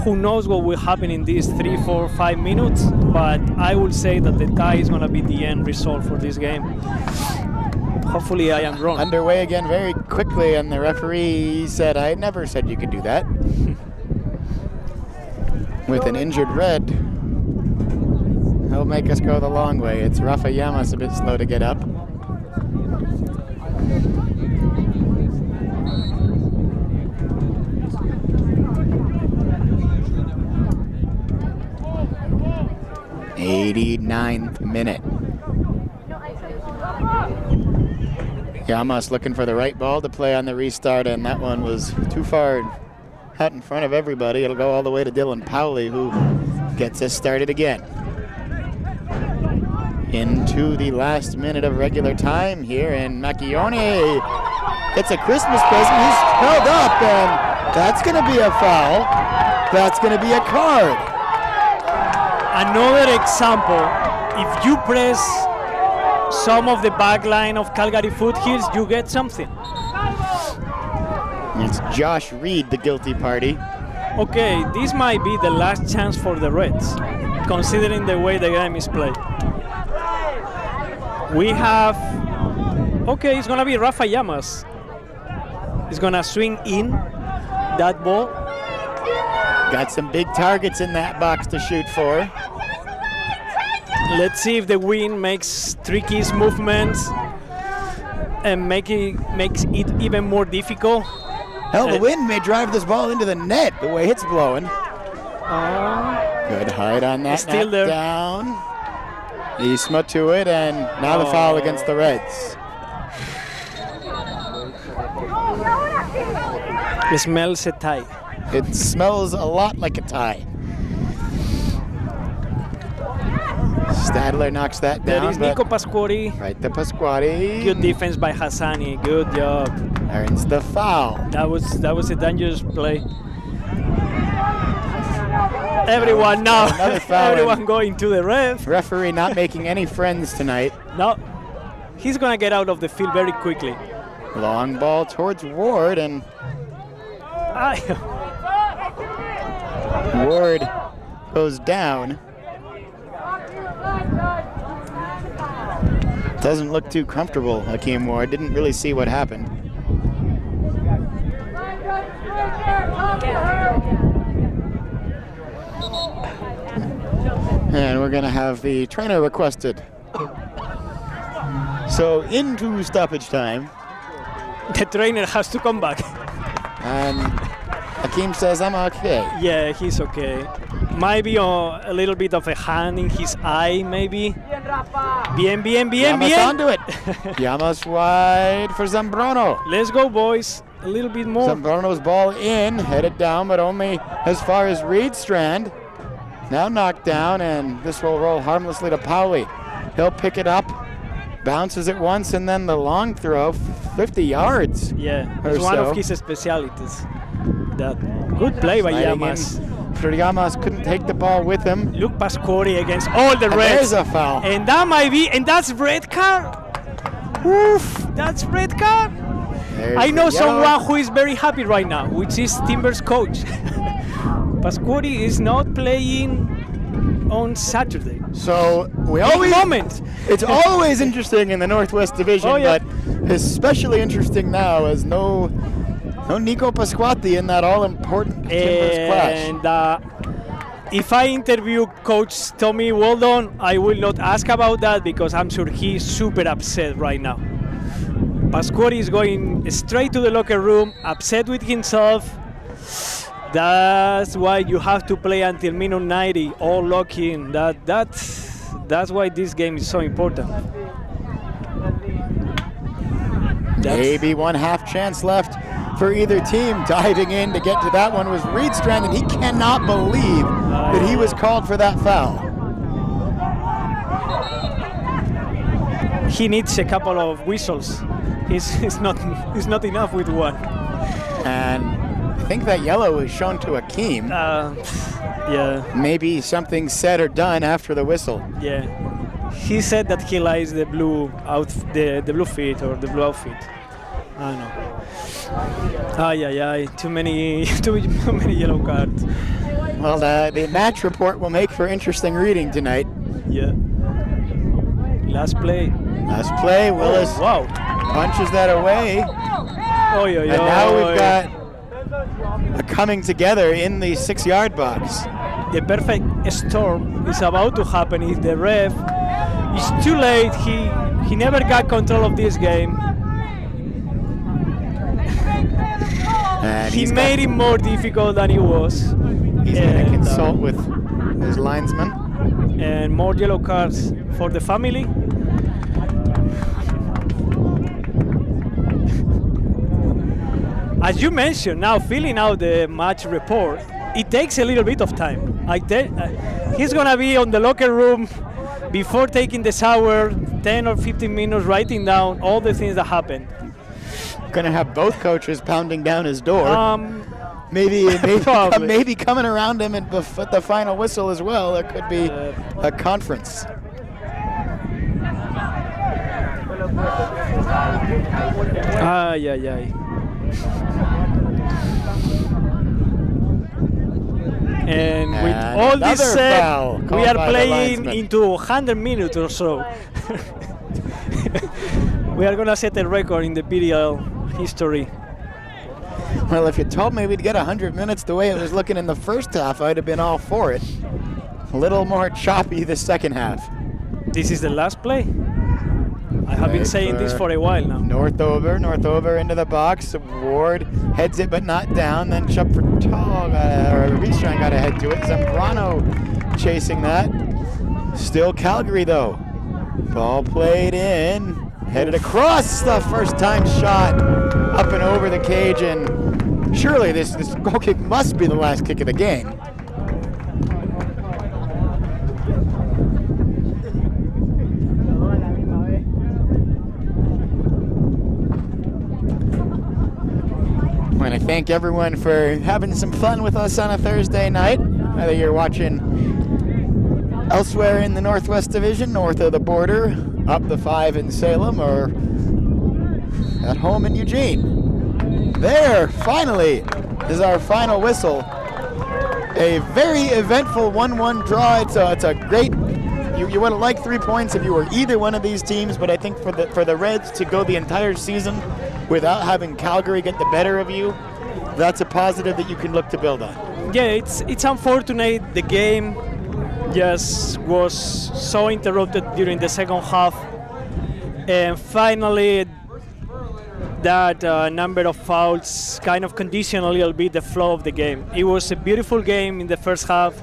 who knows what will happen in these 3, 4, 5 minutes, but I will say that the tie is going to be the end result for this game. Hopefully I am wrong. Underway again very quickly, and the referee said, I never said you could do that. With an injured Red, he'll make us go the long way. It's Rafa Llamas a bit slow to get up. '89th minute. Llamas looking for the right ball to play on the restart, and that one was too far out in front of everybody. It'll go all the way to Dylan Powley, who gets us started again. Into the last minute of regular time here, and Macchione gets a Christmas present. He's held up, and that's going to be a foul. That's going to be a card. Another example, if you press some of the back line of Calgary Foothills, you get something. It's Josh Reed, the guilty party. Okay, this might be the last chance for the Reds, considering the way the game is played. We have, okay, it's gonna be Rafa Llamas. He's gonna swing in that ball. Got some big targets in that box to shoot for. Let's see if the wind makes tricky movements and makes it even more difficult. Hell, the wind may drive this ball into the net the way it's blowing. Good hide on that. Still Knocked there. down. Isma to it, and now the foul against the Reds. It smells a tie. It smells a lot like a tie. Stadler knocks that There down. is but Nico Pasquori. right to Pasquari. Good defense by Hassani. Good job. Earns the foul. That was a dangerous play. Everyone now. Another foul. Everyone going to the ref. Referee not making any friends tonight. No, he's gonna get out of the field very quickly. Long ball towards Ward, and Ward goes down. Doesn't look too comfortable, Hakeem Ward. Didn't really see what happened. And we're gonna have the trainer requested. So into stoppage time. The trainer has to come back. And Hakeem says, I'm okay. Yeah, he's okay. Might be a little bit of a hand in his eye, maybe. Bien, Llamas onto it. Llamas wide for Zambrano. Let's go, boys. A little bit more. Zambrano's ball in, headed down, but only as far as Reed Strand. Now knocked down, and this will roll harmlessly to Pauli. He'll pick it up, bounces it once, and then the long throw, 50 yards. Yeah, or it's one so. of his specialties. That good play by Sliding Llamas. in. Llamas couldn't take the ball with him. Look, Pasquori against all the And Reds. there's a foul. And that might be, and that's red card. Oof, that's red card. There's I know the yellow. someone who is very happy right now, which is Timbers coach. Pasquori is not playing on Saturday. So we Big always moment. It's always interesting in the Northwest Division, Oh, yeah. but especially interesting now as no Nico Pasquati in that all-important Timbers clash. And if I interview Coach Tommy Waldon, I will not ask about that because I'm sure he's super upset right now. Pasquori is going straight to the locker room, upset with himself. That's why you have to play until minute 90, all lock in. That's why this game is so important. Maybe one half chance left for either team. Diving in to get to that one was Reed Strand, and he cannot believe that he was called for that foul. He needs a couple of whistles. He's not enough with one. And I think that yellow was shown to Hakeem. Yeah. Maybe something said or done after the whistle. Yeah, he said that he likes the blue the blue feet or the blue outfit. I know. Too many yellow cards. Well, the match report will make for interesting reading tonight. Yeah. Last play. Willis Wow. punches that away. And now we've got a coming together in the 6-yard box. The perfect storm is about to happen if the ref is too late. He never got control of this game. And He made it more difficult than it was. He's going to consult with his linesman. And more yellow cards for the family. As you mentioned, now filling out the match report, it takes a little bit of time. He's gonna be on the locker room before taking the shower, 10 or 15 minutes writing down all the things that happened. Going to have both coaches pounding down his door. Maybe Probably. coming around him at the final whistle as well. There could be a conference. And with And all this another said, foul we called are by the playing linesman. into 100 minutes or so. We are going to set a record in the PDL history. Well, if you told me we'd get 100 minutes the way it was looking in the first half, I'd have been all for it. A little more choppy the second half. This is the last play. I have been saying this for a while now. North over into the box. Ward heads it but not down. Then Chup for Restrand got to head to it. Zambrano chasing that. Still Calgary though. Ball played in. Headed across the first time shot. Up and over the cage, and surely this goal kick must be the last kick of the game. I want to thank everyone for having some fun with us on a Thursday night, whether you're watching elsewhere in the Northwest Division, north of the border, up the 5 in Salem, or at home in Eugene. There, finally, is our final whistle. A very eventful 1-1 draw. It's a great. You would have liked 3 points if you were either one of these teams, but I think for the Reds to go the entire season without having Calgary get the better of you, that's a positive that you can look to build on. Yeah, it's unfortunate. The game just was so interrupted during the second half, and finally that number of fouls kind of conditioned a little bit the flow of the game. It was a beautiful game in the first half.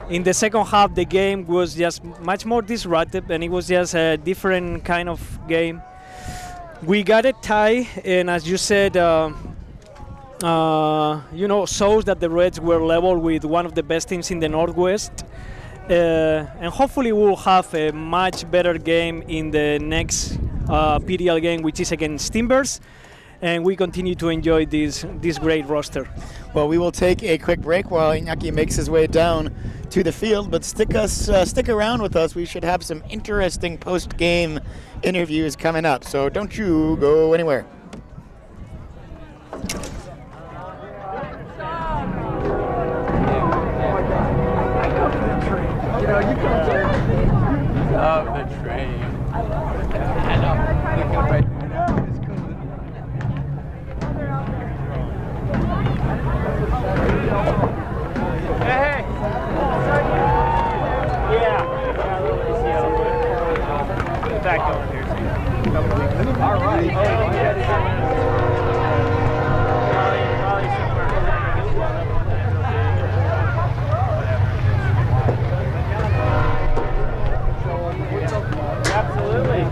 In the second half, the game was just much more disruptive, and it was just a different kind of game. We got a tie, and as you said, shows that the Reds were level with one of the best teams in the Northwest. And hopefully we'll have a much better game in the next PDL game, which is against Timbers, and we continue to enjoy this great roster. Well, we will take a quick break while Iñaki makes his way down to the field, but stick around with us. We should have some interesting post-game interviews coming up, so don't you go anywhere. Love the train. I know. Looking right now. It's cool. Hey. Yeah. Back over here. All right. Absolutely.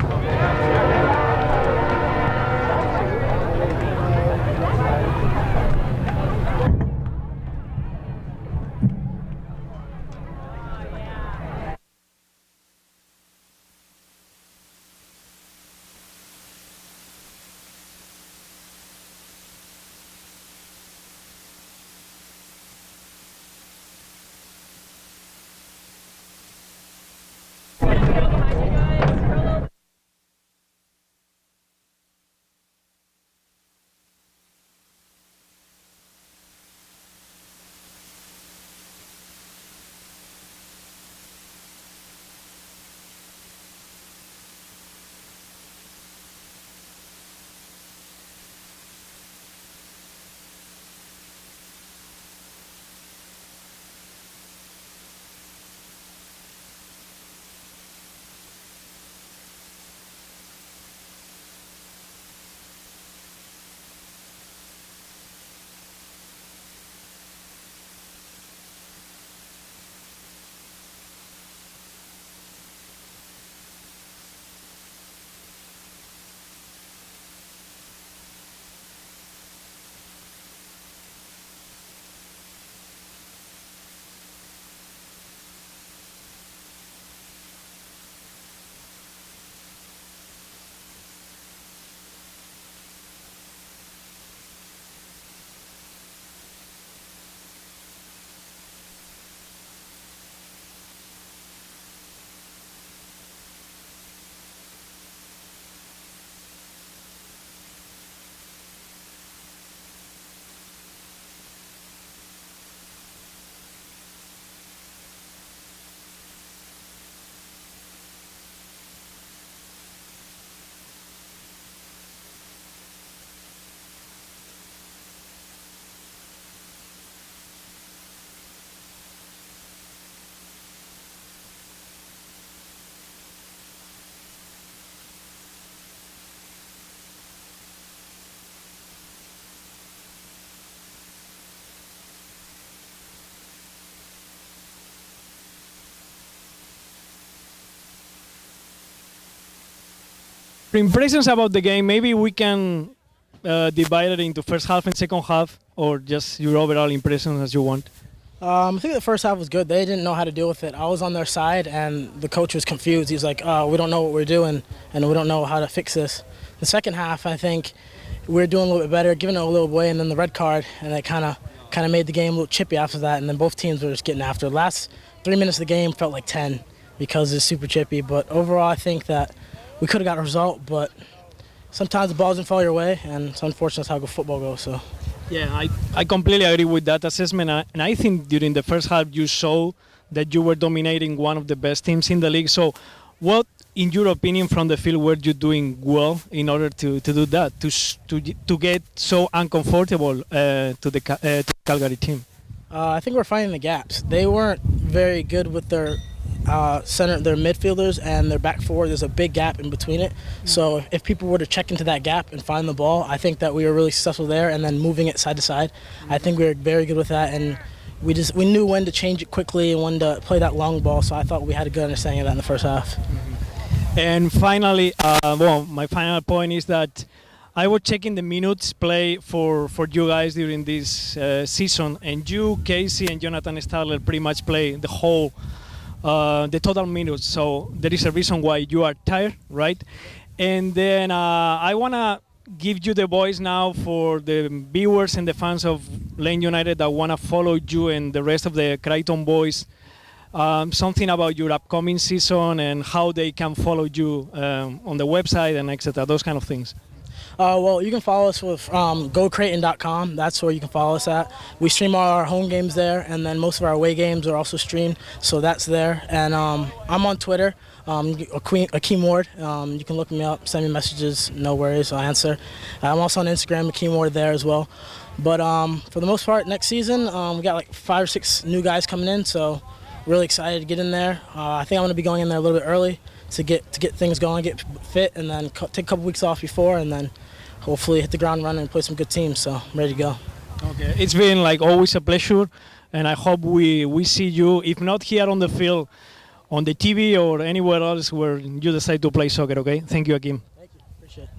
Impressions about the game. Maybe we can divide it into first half and second half, or just your overall impressions as you want. I think the first half was good. They didn't know how to deal with it. I was on their side, and the coach was confused. He's like, we don't know what we're doing, and we don't know how to fix this. The second half, I think we were doing a little bit better, giving it a little away, and then the red card, and it kind of made the game a little chippy after that, and then both teams were just getting after. The last 3 minutes of the game felt like 10 because it's super chippy, but overall I think that we could have got a result, but sometimes the ball doesn't fall your way, and it's unfortunate how football goes. So. Yeah, I completely agree with that assessment, and I think during the first half you saw that you were dominating one of the best teams in the league. So what, in your opinion, from the field were you doing well in order to do that, to get so uncomfortable to the Calgary team? I think we're finding the gaps. They weren't very good with their their midfielders and their back four. There's a big gap in between it. So if people were to check into that gap and find the ball, I think that we were really successful there. And then moving it side to side, I think we were very good with that. And we knew when to change it quickly and when to play that long ball. So I thought we had a good understanding of that in the first half. And finally, my final point is that I was checking the minutes play for you guys during this season, and you, Casey, and Jonathan Stadler pretty much play the whole, the total minutes. So there is a reason why you are tired, right? And then I want to give you the voice now for the viewers and the fans of Lane United that want to follow you and the rest of the Crichton boys. Something about your upcoming season and how they can follow you on the website and etc. Those kind of things. Well, you can follow us with gocreighton.com. That's where you can follow us at. We stream all our home games there, and then most of our away games are also streamed, so that's there. And I'm on Twitter, Akeem Ward. You can look me up, send me messages, no worries, I'll answer. I'm also on Instagram, Akeem Ward there as well. But for the most part, next season, we got like 5 or 6 new guys coming in, so really excited to get in there. I think I'm going to be going in there a little bit early to get things going, get fit, and then take a couple weeks off before, and then hopefully hit the ground running and play some good teams. So I'm ready to go. Okay, it's been like always a pleasure, and I hope we see you, if not here on the field, on the TV or anywhere else where you decide to play soccer. Okay, thank you, Akeem. Thank you, appreciate it.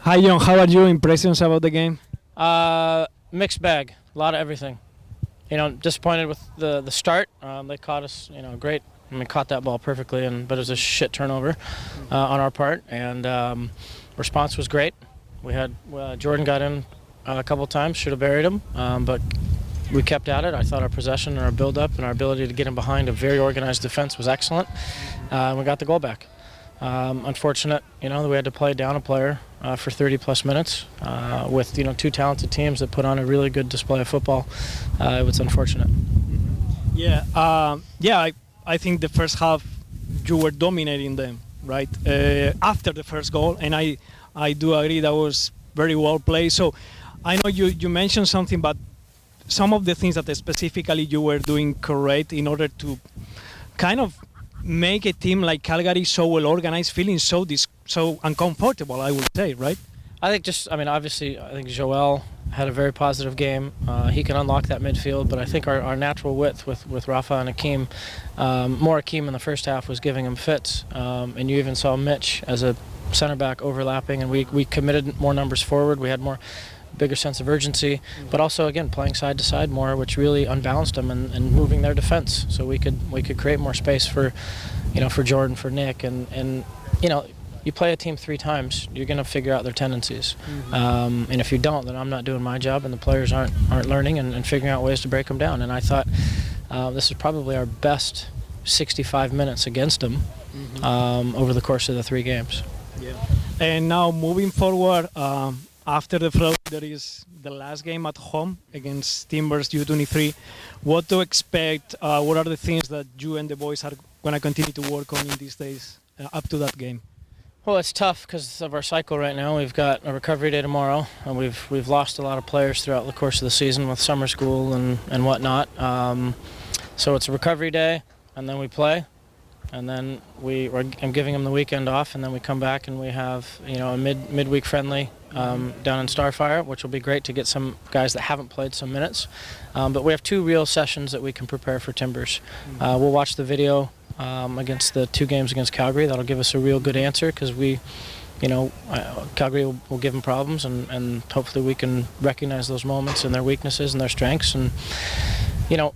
Hi, John. How are you? Impressions about the game? Mixed bag. A lot of everything. disappointed with the start. They caught us, great. Caught that ball perfectly, but it was a shit turnover on our part. And response was great. We had Jordan got in a couple times, should have buried him, but we kept at it. I thought our possession and our build-up and our ability to get in behind a very organized defense was excellent. And we got the goal back. Unfortunate, that we had to play down a player for 30-plus minutes with, two talented teams that put on a really good display of football. It was unfortunate. I think the first half you were dominating them, right? After the first goal, and I do agree that was very well played. So I know you mentioned something, but some of the things that specifically you were doing correct in order to kind of make a team like Calgary so well organized, feeling so uncomfortable, I would say, right? I think obviously, I think Joel had a very positive game. He can unlock that midfield, but I think our natural width with Rafa and Akeem, more Akeem in the first half was giving him fits. And you even saw Mitch as a center back overlapping, and we committed more numbers forward. We had bigger sense of urgency, but also again playing side to side more, which really unbalanced them and moving their defense. So we could create more space for Jordan, for Nick, and you play a team 3 times, you're going to figure out their tendencies. And if you don't, then I'm not doing my job, and the players aren't learning and figuring out ways to break them down. And I thought this is probably our best 65 minutes against them over the course of the 3 games. Yeah. And now moving forward, after the flow, there is the last game at home against Timbers U23. What to expect? What are the things that you and the boys are going to continue to work on in these days up to that game? Well, it's tough because of our cycle right now. We've got a recovery day tomorrow, and we've lost a lot of players throughout the course of the season with summer school and whatnot. So it's a recovery day, and then we play, and then I'm giving them the weekend off, and then we come back and we have a midweek friendly down in Starfire, which will be great to get some guys that haven't played some minutes. But we have 2 real sessions that we can prepare for Timbers. We'll watch the video against the 2 games against Calgary. That'll give us a real good answer because Calgary will give them problems, and hopefully we can recognize those moments and their weaknesses and their strengths. And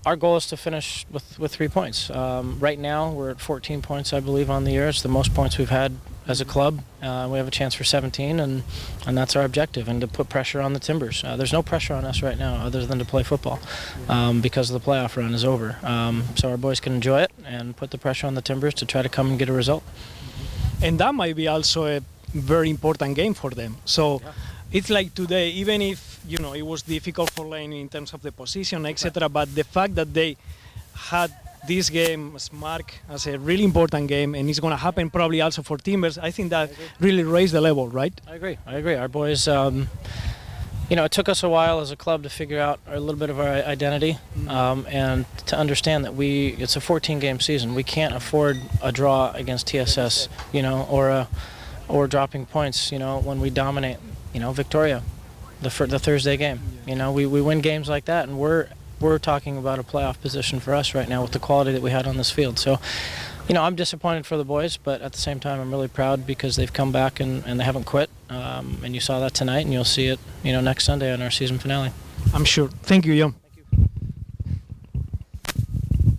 our goal is to finish with 3 points. Right now we're at 14 points, I believe, on the year. It's the most points we've had as a club. We have a chance for 17, and that's our objective, and to put pressure on the Timbers. There's no pressure on us right now other than to play football because the playoff run is over. So our boys can enjoy it and put the pressure on the Timbers to try to come and get a result. And that might be also a very important game for them. So it's like today, even if it was difficult for Lane in terms of the position, etc., but the fact that they had this game as marked as a really important game, and it's going to happen probably also for Timbers, I think that really raised the level, right? I agree. Our boys, it took us a while as a club to figure out a little bit of our identity and to understand that it's a 14-game season. We can't afford a draw against TSS, or dropping points, when we dominate, Victoria, the Thursday game. We win games like that, and we're talking about a playoff position for us right now with the quality that we had on this field. So, I'm disappointed for the boys, but at the same time, I'm really proud because they've come back and they haven't quit. And you saw that tonight, and you'll see it, next Sunday on our season finale. I'm sure. Thank you, Jon.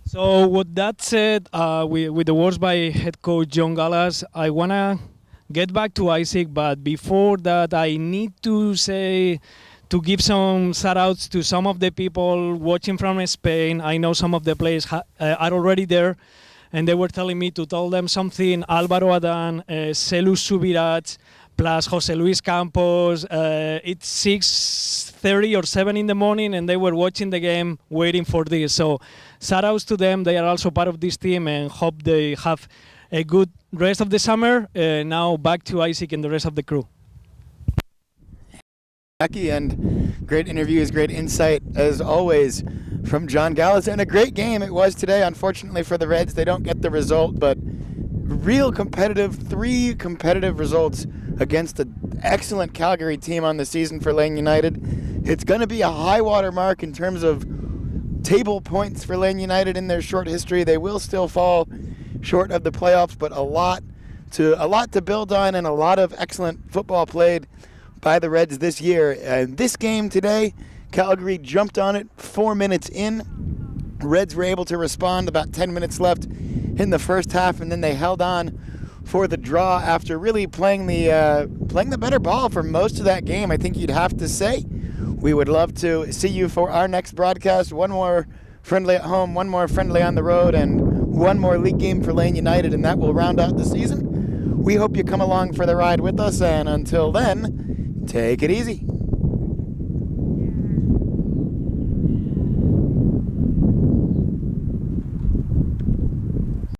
So, with that said, with the words by head coach Jon Gallas, I want to get back to Isaac, but before that, I need to give some shout-outs to some of the people watching from Spain. I know some of the players are already there, and they were telling me to tell them something. Álvaro Adán, Celu Subirats, plus José Luis Campos. It's 6:30 or 7 in the morning, and they were watching the game, waiting for this. So shout-outs to them. They are also part of this team, and hope they have a good rest of the summer. Now back to Isaac and the rest of the crew. And great interviews, great insight as always from Jon Gallas, and a great game it was today. Unfortunately for the Reds, they don't get the result, but real competitive, 3 competitive results against an excellent Calgary team on the season for Lane United. It's going to be a high water mark in terms of table points for Lane United in their short history. They will still fall short of the playoffs, but a lot to build on, and a lot of excellent football played by the Reds this year. And this game today Calgary jumped on it 4 minutes in. Reds were able to respond about 10 minutes left in the first half, and then they held on for the draw after really playing the better ball for most of that game, I think you'd have to say. We would love to see you for our next broadcast. One more friendly at home, one more friendly on the road, and one more league game for Lane United, and that will round out the season. We hope you come along for the ride with us, and until then, take it easy.